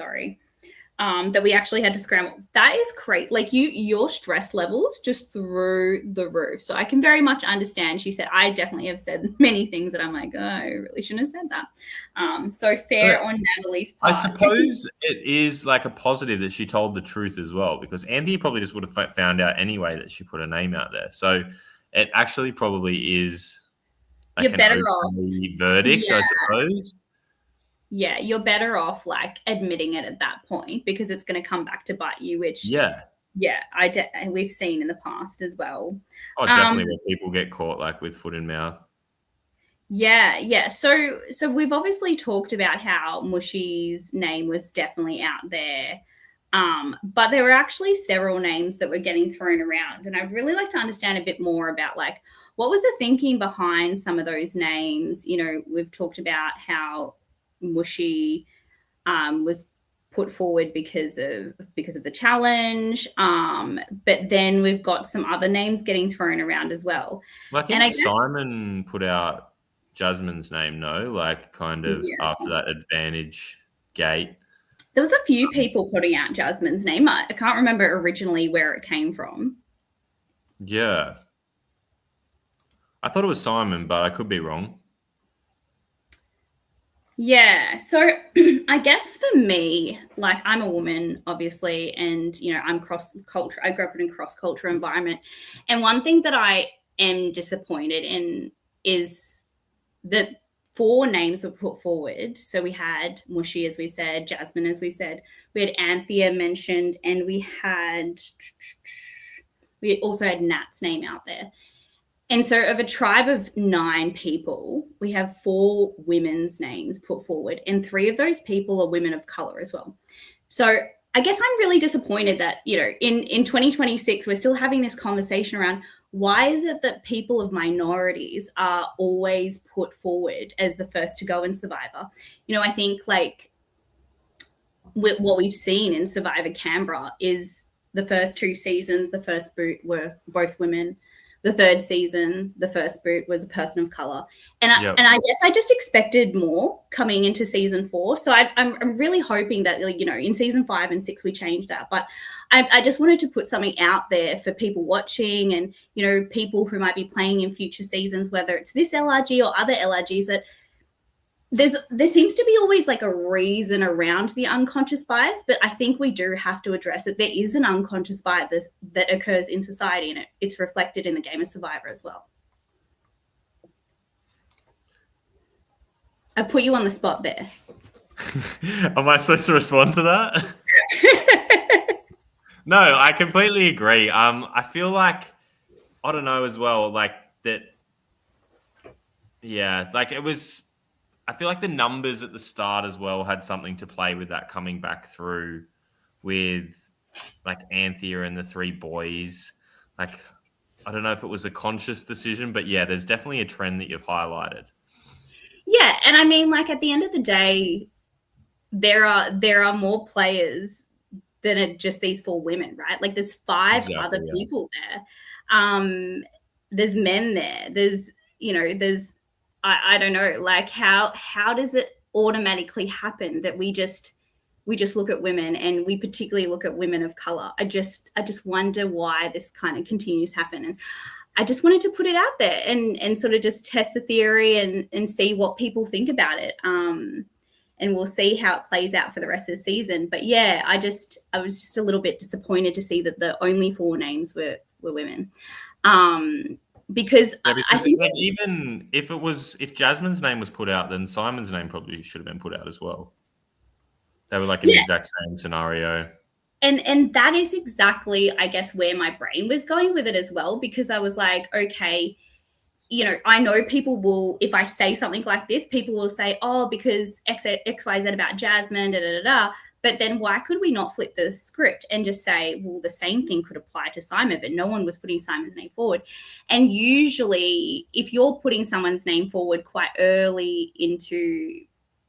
that we actually had to scramble. That is great. Like your stress levels just through the roof. So I can very much understand. She said, I definitely have said many things that I'm like, oh, I really shouldn't have said that. So fair on Natalie's part. I suppose it is like a positive that she told the truth as well, because Anthony probably just would have found out anyway that she put her name out there. So it actually probably is like you're better off verdict, I suppose. Yeah, you're better off like admitting it at that point, because it's going to come back to bite you, which we've seen in the past as well. Oh, definitely when people get caught like with foot in mouth. Yeah. So we've obviously talked about how Mushy's name was definitely out there. But there were actually several names that were getting thrown around. And I'd really like to understand a bit more about like what was the thinking behind some of those names. You know, we've talked about how Mushy was put forward because of the challenge, but then we've got some other names getting thrown around as well. I think Simon put out Jasmine's name, like kind of after that advantage gate. There was a few people putting out Jasmine's name. I can't remember originally where it came from. Yeah. I thought it was Simon, but I could be wrong. Yeah. So I guess for me, like I'm a woman, obviously, and I'm cross culture. I grew up in a cross culture environment. And one thing that I am disappointed in is that 4 names were put forward. So we had Mushy, as we've said, Jasmine, as we've said, we had Anthea mentioned, and we also had Nat's name out there. And so, of a tribe of 9 people, we have 4 women's names put forward, and 3 of those people are women of color as well. So, I guess I'm really disappointed that, in 2026, we're still having this conversation around why is it that people of minorities are always put forward as the first to go in Survivor? I think like what we've seen in Survivor Canberra is the first 2 seasons, the first boot were both women. The 3rd season, the first boot was a person of color, and I guess I just expected more coming into season 4. So I'm really hoping that in season 5 and 6 we change that. But I just wanted to put something out there for people watching, and people who might be playing in future seasons, whether it's this LRG or other LRGs, that there seems to be always like a reason around the unconscious bias, but I think we do have to address it. There is an unconscious bias that occurs in society, and it's reflected in the game of Survivor as well. I put you on the spot there. Am I supposed to respond to that? No, I completely agree. I feel like, I don't know as well, like that. Yeah, like it was. I feel like the numbers at the start as well had something to play with that coming back through with like Anthea and the 3 boys. Like, I don't know if it was a conscious decision, but yeah, there's definitely a trend that you've highlighted. Yeah, and I mean, like at the end of the day, there are more players than just these 4 women, right? Like there's 5 other people there. There's men there. There's I don't know, like how does it automatically happen that we just look at women, and we particularly look at women of color? I just wonder why this kind of continues to happen. And I just wanted to put it out there and sort of just test the theory and see what people think about it. And we'll see how it plays out for the rest of the season. But yeah, I was just a little bit disappointed to see that the only 4 names were women. Because I think even if Jasmine's name was put out, then Simon's name probably should have been put out as well. They were like in the exact same scenario. And that is exactly, I guess, where my brain was going with it as well, because I was like, okay, I know people will, if I say something like this, people will say, oh, because X, Y, Z about Jasmine, da, da, da, da. But then why could we not flip the script and just say, well, the same thing could apply to Simon, but no one was putting Simon's name forward. And usually if you're putting someone's name forward quite early into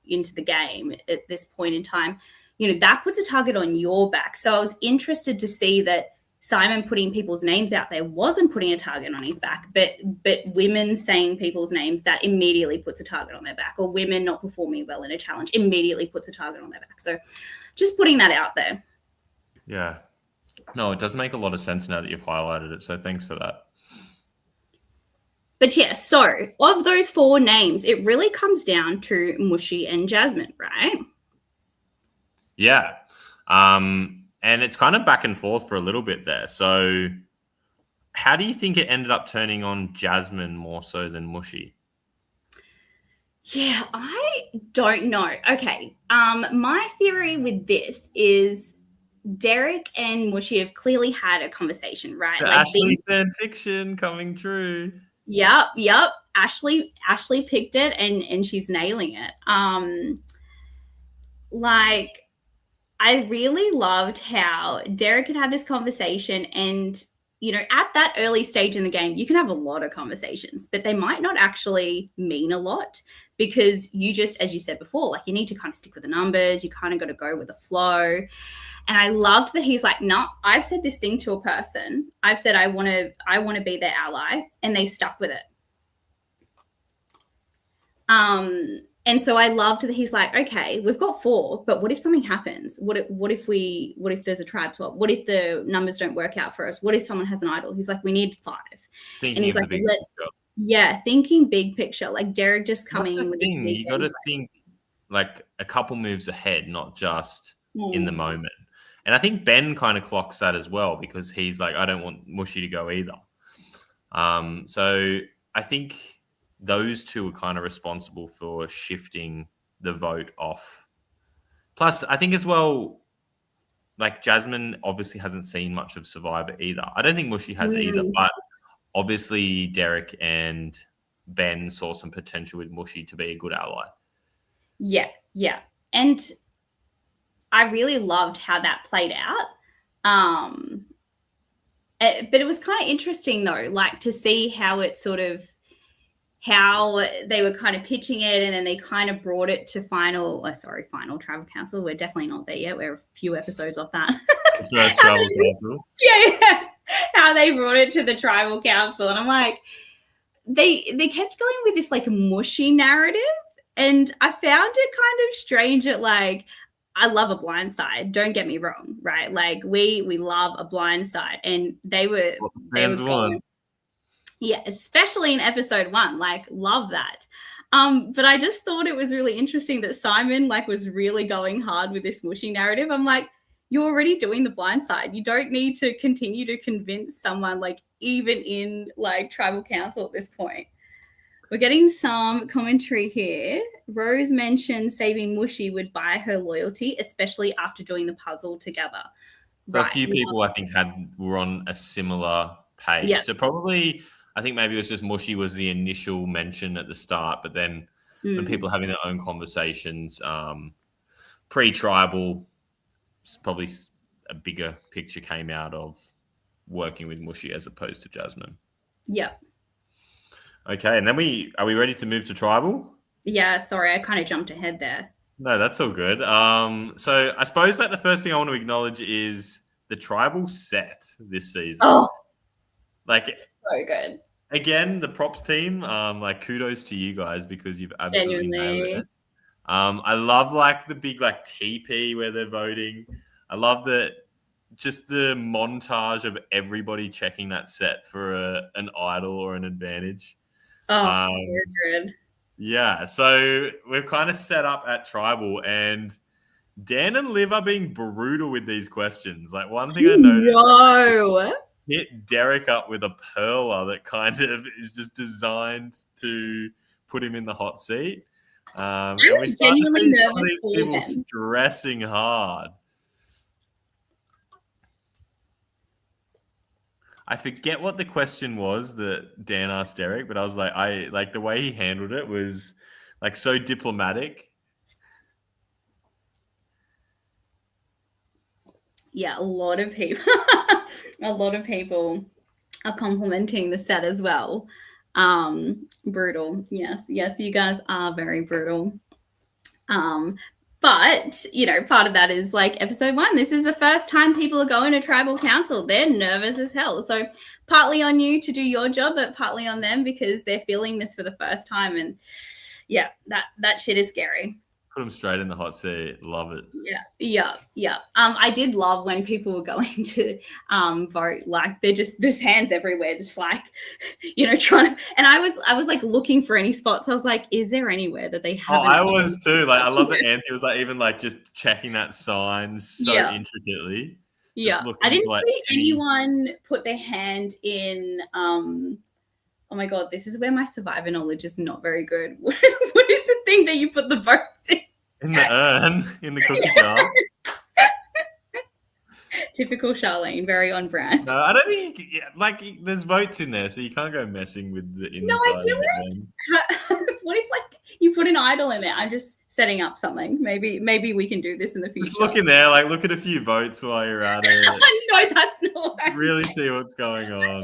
the game at this point in time, that puts a target on your back. So I was interested to see that Simon putting people's names out there wasn't putting a target on his back, but women saying people's names, that immediately puts a target on their back, or women not performing well in a challenge immediately puts a target on their back. So just putting that out there. Yeah. No, it does make a lot of sense now that you've highlighted it. So thanks for that. But yeah, so of those 4 names, it really comes down to Mushy and Jasmine, right? Yeah. And it's kind of back and forth for a little bit there. So how do you think it ended up turning on Jasmine more so than Mushy? Yeah, I don't know. Okay. My theory with this is Derek and Mushy have clearly had a conversation, right? The Ashley fan fiction coming true. Yep. Ashley picked it, and she's nailing it. Like, I really loved how Derek had this conversation, and at that early stage in the game, you can have a lot of conversations, but they might not actually mean a lot, because you just, as you said before, like you need to kind of stick with the numbers. You kind of got to go with the flow. And I loved that he's like, no, I've said this thing to a person. I've said I want to be their ally, and they stuck with it. And so I loved that he's like, okay, we've got 4, but what if something happens? What if there's a tribe swap? What if the numbers don't work out for us? What if someone has an idol? He's like, we need 5. Thinking and he's like, Yeah, thinking big picture, like Derek just That's coming the in with a thing. You got vision. to think like a couple moves ahead, not just in the Mm, moment. And I think Ben kind of clocks that as well because he's like, I don't want Mushy to go either. So I think those two are kind of responsible for shifting the vote off. Plus, I think as well, like Jasmine obviously hasn't seen much of Survivor either. I don't think Mushy has either, mm, but obviously Derek and Ben saw some potential with Mushy to be a good ally. yeah, yeah. And I really loved how that played out. But it was kind of interesting though, like to see how it sort of how they were kind of pitching it, and then they kind of brought it to final tribal council. We're definitely not there yet. We're a few episodes off that. The first tribal council. Yeah, how they brought it to the tribal council, and I'm like, they kept going with this like mushy narrative, and I found it kind of strange at like. I love a blind side. Don't get me wrong, right? Like we love a blind side, and they were Fans going, won. yeah, especially in episode 1, like love that. But I just thought it was really interesting that Simon like was really going hard with this mushy narrative. I'm like, you're already doing the blind side. You don't need to continue to convince someone, like even in like tribal council at this point. We're getting some commentary here. Rose mentioned saving Mushy would buy her loyalty, especially after doing the puzzle together. So a Right. few people I think were on a similar page. Yes. So probably I think maybe it was just Mushy was the initial mention at the start, but then when people are having their own conversations, pre-tribal, probably a bigger picture came out of working with Mushy as opposed to Jasmine. Yep. Okay, and then are we ready to move to tribal? Yeah, sorry, I kind of jumped ahead there. No, that's all good. So I suppose like the first thing I want to acknowledge is the tribal set this season. Oh, like so good. again, the props team, like kudos to you guys because you've absolutely nailed it. I love like the big like TP where they're voting. I love that just the montage of everybody checking that set for an idol or an advantage. Oh, so good. Yeah, so we've kind of set up at tribal, and Dan and Liv are being brutal with these questions. Like one thing I noticed. No. Hit Derek up with a perler that kind of is just designed to put him in the hot seat. And we start to see some of these people stressing hard. I forget what the question was that Dan asked Derek, but I was like, the way he handled it was like so diplomatic. Yeah, a lot of people are complimenting the set as well. Brutal. Yes, you guys are very brutal. But, part of that is like episode 1. This is the first time people are going to tribal council. They're nervous as hell. So partly on you to do your job, but partly on them because they're feeling this for the first time. And yeah, that shit is scary. Put them straight in the hot seat. Love it. Yeah. I did love when people were going to vote. Like there's hands everywhere, just like trying to. And I was like looking for any spots. I was like, is there anywhere that they haven't? Oh, I was too. Like I love that Anthony was like even like just checking that sign so intricately. Yeah, I didn't see anyone put their hand in. Oh my god, this is where my Survivor knowledge is not very good. What is the thing that you put the votes in? In the urn, in the cookie jar. Typical Charlene, very on brand. No, I don't think like there's votes in there, so you can't go messing with the inside. No, I feel like what if like you put an idol in there? I'm just setting up something. Maybe we can do this in the future. Just look in there, like look at a few votes while you're at it. No, that's not. Really see what's going on.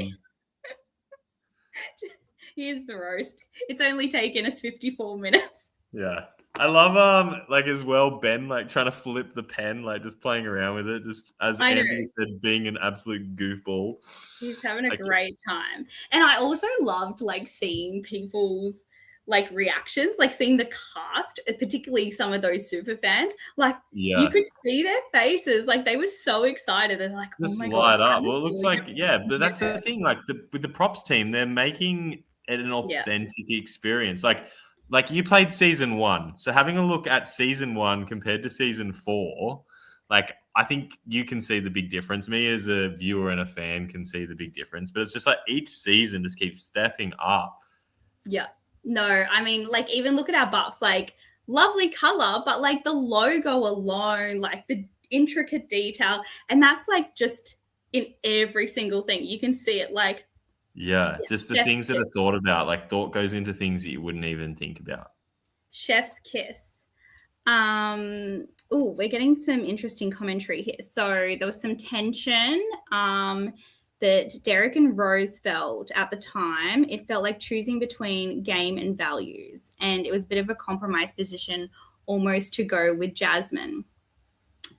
Here's the roast. It's only taken us 54 minutes. Yeah. I love like as well Ben like trying to flip the pen, like just playing around with it, just as Anthony said, being an absolute goofball. He's having a great time. And I also loved like seeing people's like reactions, like seeing the cast, particularly some of those super fans, like you could see their faces, like they were so excited. They're like, just light up. Well, it looks like but that's the thing. Like with the props team, they're making an Yeah. authentic experience. Like you played season 1, so having a look at season 1 compared to season 4, like I think you can see the big difference. Me as a viewer and a fan can see the big difference, but it's just like each season just keeps stepping up. Yeah. No, I mean, like, even look at our buffs, like, lovely color, but like the logo alone, like the intricate detail, and that's like just in every single thing. You can see it, like, Yeah, just the chef's things that kiss. are thought about, like thought goes into things that you wouldn't even think about. Chef's kiss. Oh, we're getting some interesting commentary here. So there was some tension that Derek and Rose felt at the time. It felt like choosing between game and values, and it was a bit of a compromise position almost to go with Jasmine.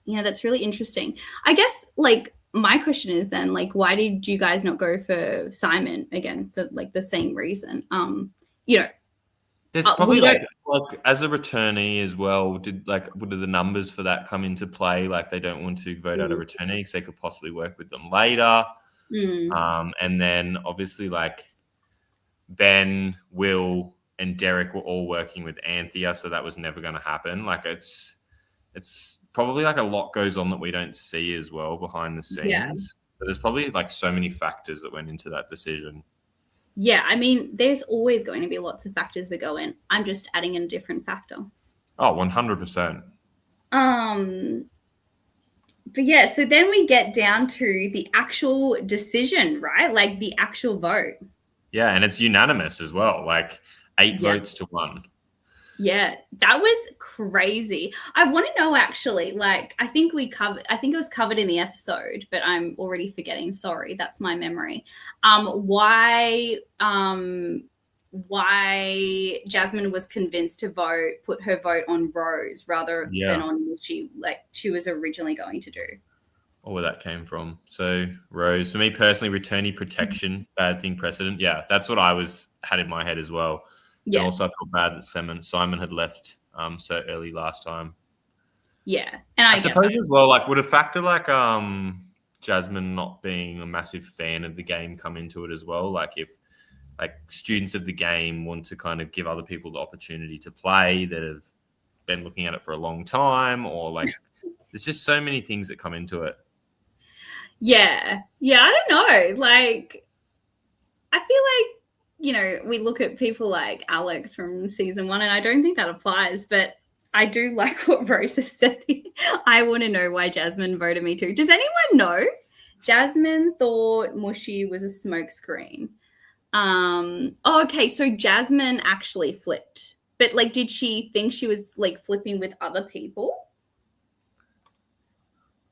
Yeah, that's really interesting. I guess, like, my question is then, like, why did you guys not go for Simon again? For like the same reason. You know, There's probably we don't. like as a returnee as well. Would the numbers for that come into play? Like they don't want to vote out a returnee because they could possibly work with them later. And then obviously like Ben, Will, and Derek were all working with Anthea, so that was never going to happen. Like it's probably like a lot goes on that we don't see as well behind the scenes. Yeah. But there's probably like so many factors that went into that decision. Yeah, I mean, there's always going to be lots of factors that go in. I'm just adding in a different factor. Oh, 100%. But yeah, so then we get down to the actual decision, right? Like the actual vote. Yeah, and it's unanimous as well. Like 8 votes to 1. Yeah, that was crazy. I want to know actually, like, I think it was covered in the episode, but I'm already forgetting. Sorry, that's my memory. Why Jasmine was convinced to put her vote on Rose rather than on what she was originally going to do. Or where that came from. So Rose, for me personally, returnee protection, bad thing precedent. Yeah, that's what I had in my head as well. Yeah. And also I felt bad that Simon had left so early last time. Yeah. And I suppose as well, like would a factor like Jasmine not being a massive fan of the game come into it as well? Like if like students of the game want to kind of give other people the opportunity to play that have been looking at it for a long time, or like there's just so many things that come into it. Yeah. Yeah, I don't know. Like I feel like, you know, we look at people like Alex from season 1, and I don't think that applies, but I do like what Rose has said. I want to know why Jasmine voted me too. Does anyone know? Jasmine thought Mushy was a smokescreen. Okay, so Jasmine actually flipped. But, like, did she think she was, like, flipping with other people?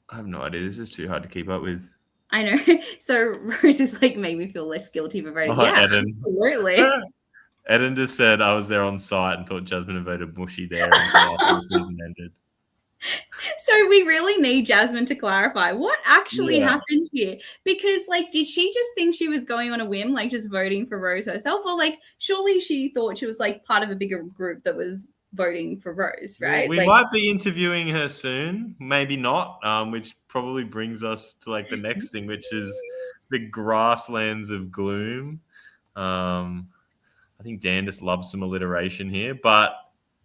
I have no idea. This is too hard to keep up with. I know. So Rose is like, made me feel less guilty for voting. Yeah, Eden. Absolutely. Eden just said I was there on site and thought Jasmine had voted Mushy there until after the season ended. So we really need Jasmine to clarify what actually happened here. Because, like, did she just think she was going on a whim, like just voting for Rose herself? Or, like, surely she thought she was, like, part of a bigger group that was voting for Rose, right? We might be interviewing her soon, maybe not, which probably brings us to like the next thing, which is the grasslands of gloom. I think Dan just loves some alliteration here, but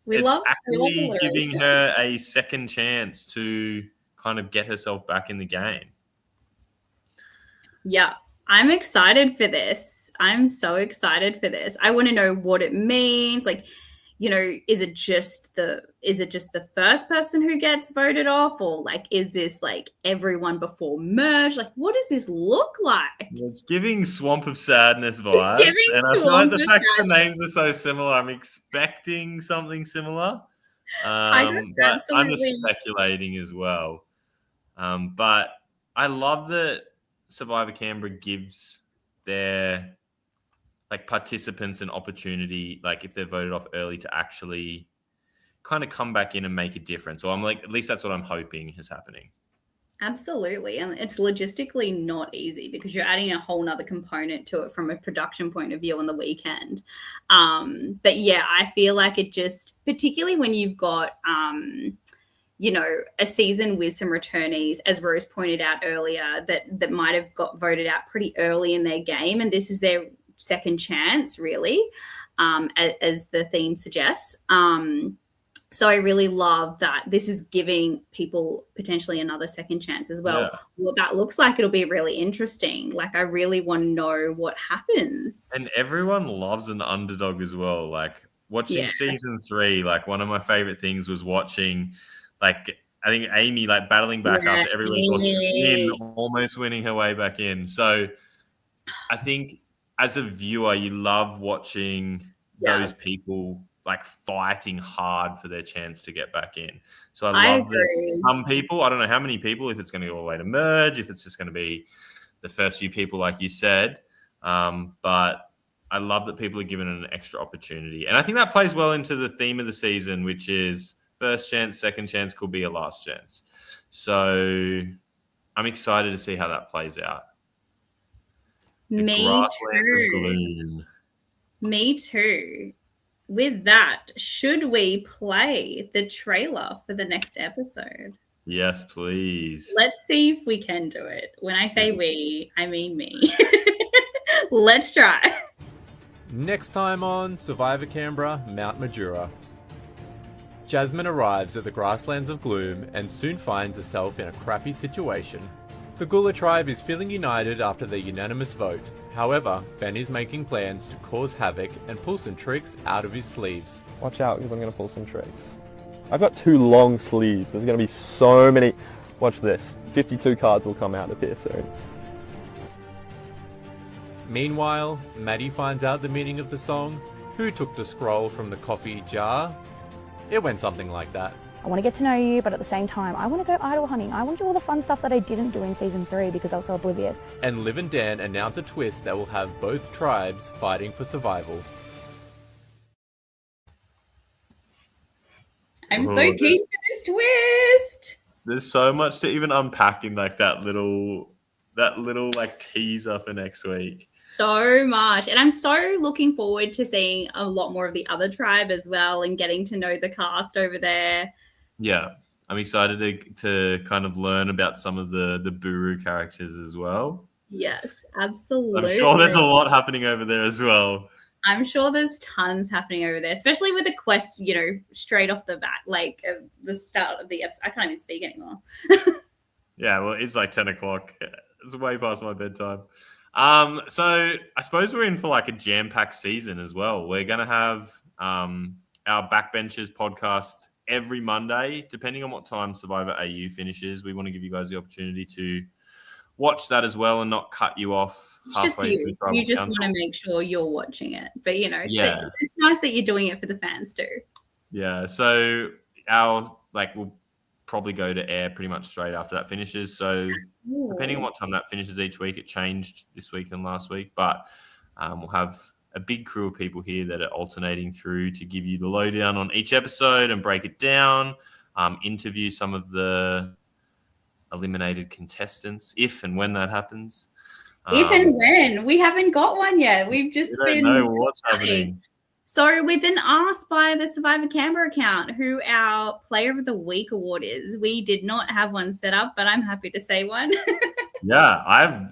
it's actually giving her a second chance to kind of get herself back in the game. Yeah, I'm excited for this. I'm so excited for this. I want to know what it means. Like, you know, is it just the first person who gets voted off, or like is this like everyone before merge? Like, what does this look like? It's giving Swamp of Sadness vibes, and I feel like the fact the names are so similar, I'm expecting something similar. But I'm just speculating as well. But I love that Survivor Canberra gives their like participants an opportunity, like if they're voted off early, to actually kind of come back in and make a difference. Or I'm like, at least that's what I'm hoping is happening. Absolutely. And it's logistically not easy because you're adding a whole nother component to it from a production point of view on the weekend. But yeah, I feel like it just, particularly when you've got, you know, a season with some returnees, as Rose pointed out earlier, that might have got voted out pretty early in their game. And this is their second chance, really, as the theme suggests. So I really love that this is giving people potentially another second chance as well. Yeah. What that looks like, it'll be really interesting. Like, I really want to know what happens. And everyone loves an underdog as well. Like watching Yeah. season 3, like one of my favorite things was watching, like I think Amy like battling back Yeah, after everyone or Skin almost winning her way back in. So I think as a viewer, you love watching those people like fighting hard for their chance to get back in. So I I love that agree. some people, I don't know how many people, if it's going to go all the way to merge, if it's just going to be the first few people, like you said. But I love that people are given an extra opportunity. And I think that plays well into the theme of the season, which is first chance, second chance could be a last chance. So I'm excited to see how that plays out. The Me grasslands of too. gloom. Me too. With that, should we play the trailer for the next episode? Yes, please. Let's see if we can do it. When I say we, I mean me. Let's try. Next time on Survivor Canberra, Mount Majura. Jasmine arrives at the Grasslands of Gloom and soon finds herself in a crappy situation. The Gula tribe is feeling united after their unanimous vote. However, Ben is making plans to cause havoc and pull some tricks out of his sleeves. Watch out, because I'm going to pull some tricks. I've got 2 long sleeves. There's going to be so many. Watch this. 52 cards will come out of here soon. Meanwhile, Maddie finds out the meaning of the song, Who Took the Scroll from the Coffee Jar? It went something like that. I want to get to know you, but at the same time, I want to go idol hunting. I want to do all the fun stuff that I didn't do in season 3 because I was so oblivious. And Liv and Dan announce a twist that will have both tribes fighting for survival. I'm so keen for this twist. There's so much to even unpack in like that little like teaser for next week. So much. And I'm so looking forward to seeing a lot more of the other tribe as well and getting to know the cast over there. Yeah. I'm excited to kind of learn about some of the Buru characters as well. Yes, absolutely. I'm sure there's a lot happening over there as well. I'm sure there's tons happening over there, especially with the quest, straight off the bat, like the start of the episode. I can't even speak anymore. Yeah, well, it's like 10 o'clock. It's way past my bedtime. So I suppose we're in for like a jam-packed season as well. We're going to have our Backbenchers podcast every Monday, depending on what time Survivor AU finishes. We want to give you guys the opportunity to watch that as well and not cut you off halfway through. You just want to make sure you're watching it. But, yeah. It's nice that you're doing it for the fans too. Yeah, so we'll probably go to air pretty much straight after that finishes. So depending on what time that finishes each week, it changed this week and last week. But we'll have a big crew of people here that are alternating through to give you the lowdown on each episode and break it down, interview some of the eliminated contestants, if and when that happens. If and when. We haven't got one yet. We've just been know what's happening. So we've been asked by the Survivor Canberra account who our Player of the Week award is. We did not have one set up, but I'm happy to say one. Yeah,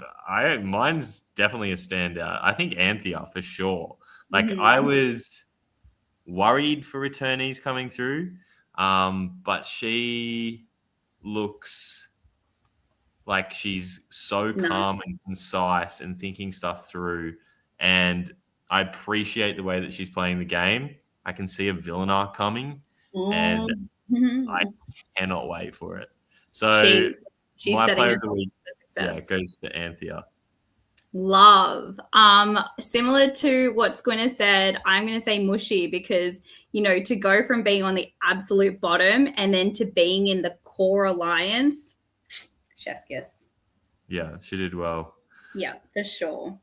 mine's definitely a standout. I think Anthea for sure. Like I was worried for returnees coming through, but she looks like she's so calm and concise and thinking stuff through. And I appreciate the way that she's playing the game. I can see a villain arc coming, and I cannot wait for it. So she's my setting player us of the up week, for success. goes to Anthea. Love. Similar to what Squinner said, I'm going to say Mushy because, to go from being on the absolute bottom and then to being in the core alliance, chef's kiss. Yeah, she did well. Yeah, for sure.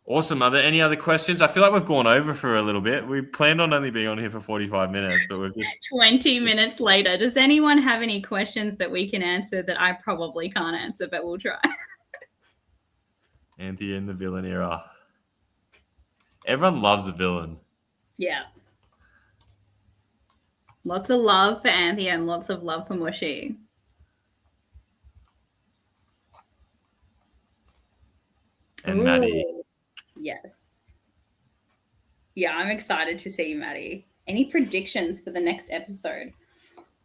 Awesome. Are there any other questions? I feel like we've gone over for a little bit. We planned on only being on here for 45 minutes, but we've just 20 minutes later. Does anyone have any questions that we can answer that I probably can't answer, but we'll try? Anthea in the villain era. Everyone loves a villain. Yeah. Lots of love for Anthea and lots of love for Mushy. And Maddie. Yes. Yeah, I'm excited to see you, Maddie. Any predictions for the next episode?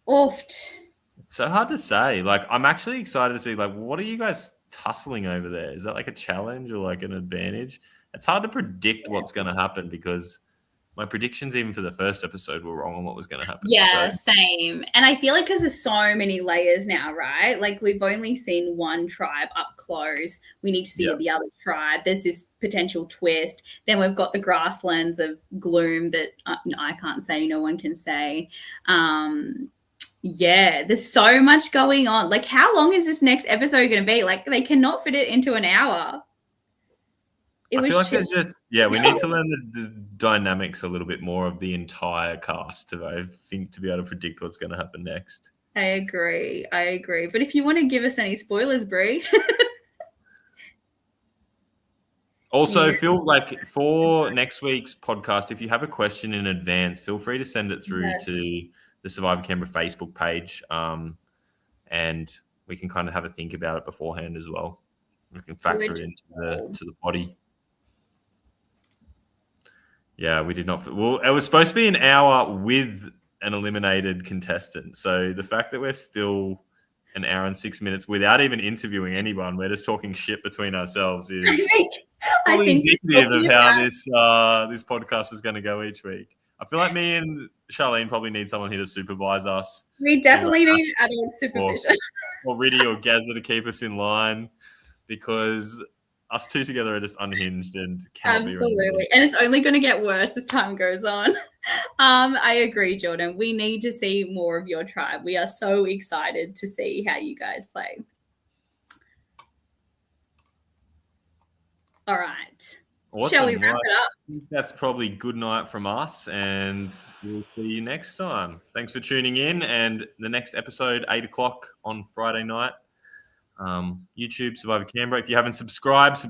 Oofed. It's so hard to say. Like, I'm actually excited to see, like, what are you guys tussling over there? Is that like a challenge or like an advantage? It's hard to predict what's going to happen because my predictions, even for the first episode, were wrong on what was going to happen. Yeah, So, same. And I feel like because there's so many layers now, right? Like we've only seen one tribe up close. We need to see the other tribe. There's this potential twist. Then we've got the grasslands of gloom that I can't say, no one can say. Yeah, there's so much going on. Like, how long is this next episode going to be? Like, they cannot fit it into an hour. I feel like there's just, we need to learn the dynamics a little bit more of the entire cast I think, to be able to predict what's going to happen next. I agree. But if you want to give us any spoilers, Brie. Also, feel like for next week's podcast, if you have a question in advance, feel free to send it through to the Survivor Canberra Facebook page, and we can kind of have a think about it beforehand as well. We can factor it into the body. Yeah, we did not. Well, it was supposed to be an hour with an eliminated contestant. So the fact that we're still an hour and 6 minutes without even interviewing anyone, we're just talking shit between ourselves is probably indicative of how this podcast is going to go each week. I feel like me and Charlene probably need someone here to supervise us. We definitely need adult supervision. Or Riddy or Gazza to keep us in line because us two together are just unhinged and cannot be Absolutely. And it's only going to get worse as time goes on. I agree, Jordan. We need to see more of your tribe. We are so excited to see how you guys play. All right. Awesome. Shall we wrap it up? That's probably good night from us, and we'll see you next time. Thanks for tuning in, and the next episode, 8 o'clock on Friday night. YouTube, Survivor Canberra. If you haven't subscribed.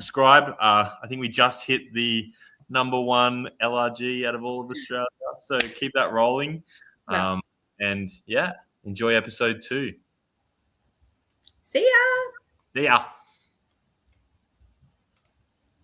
I think we just hit the #1 LRG out of all of Australia, so keep that rolling. And enjoy episode 2. See ya. See ya.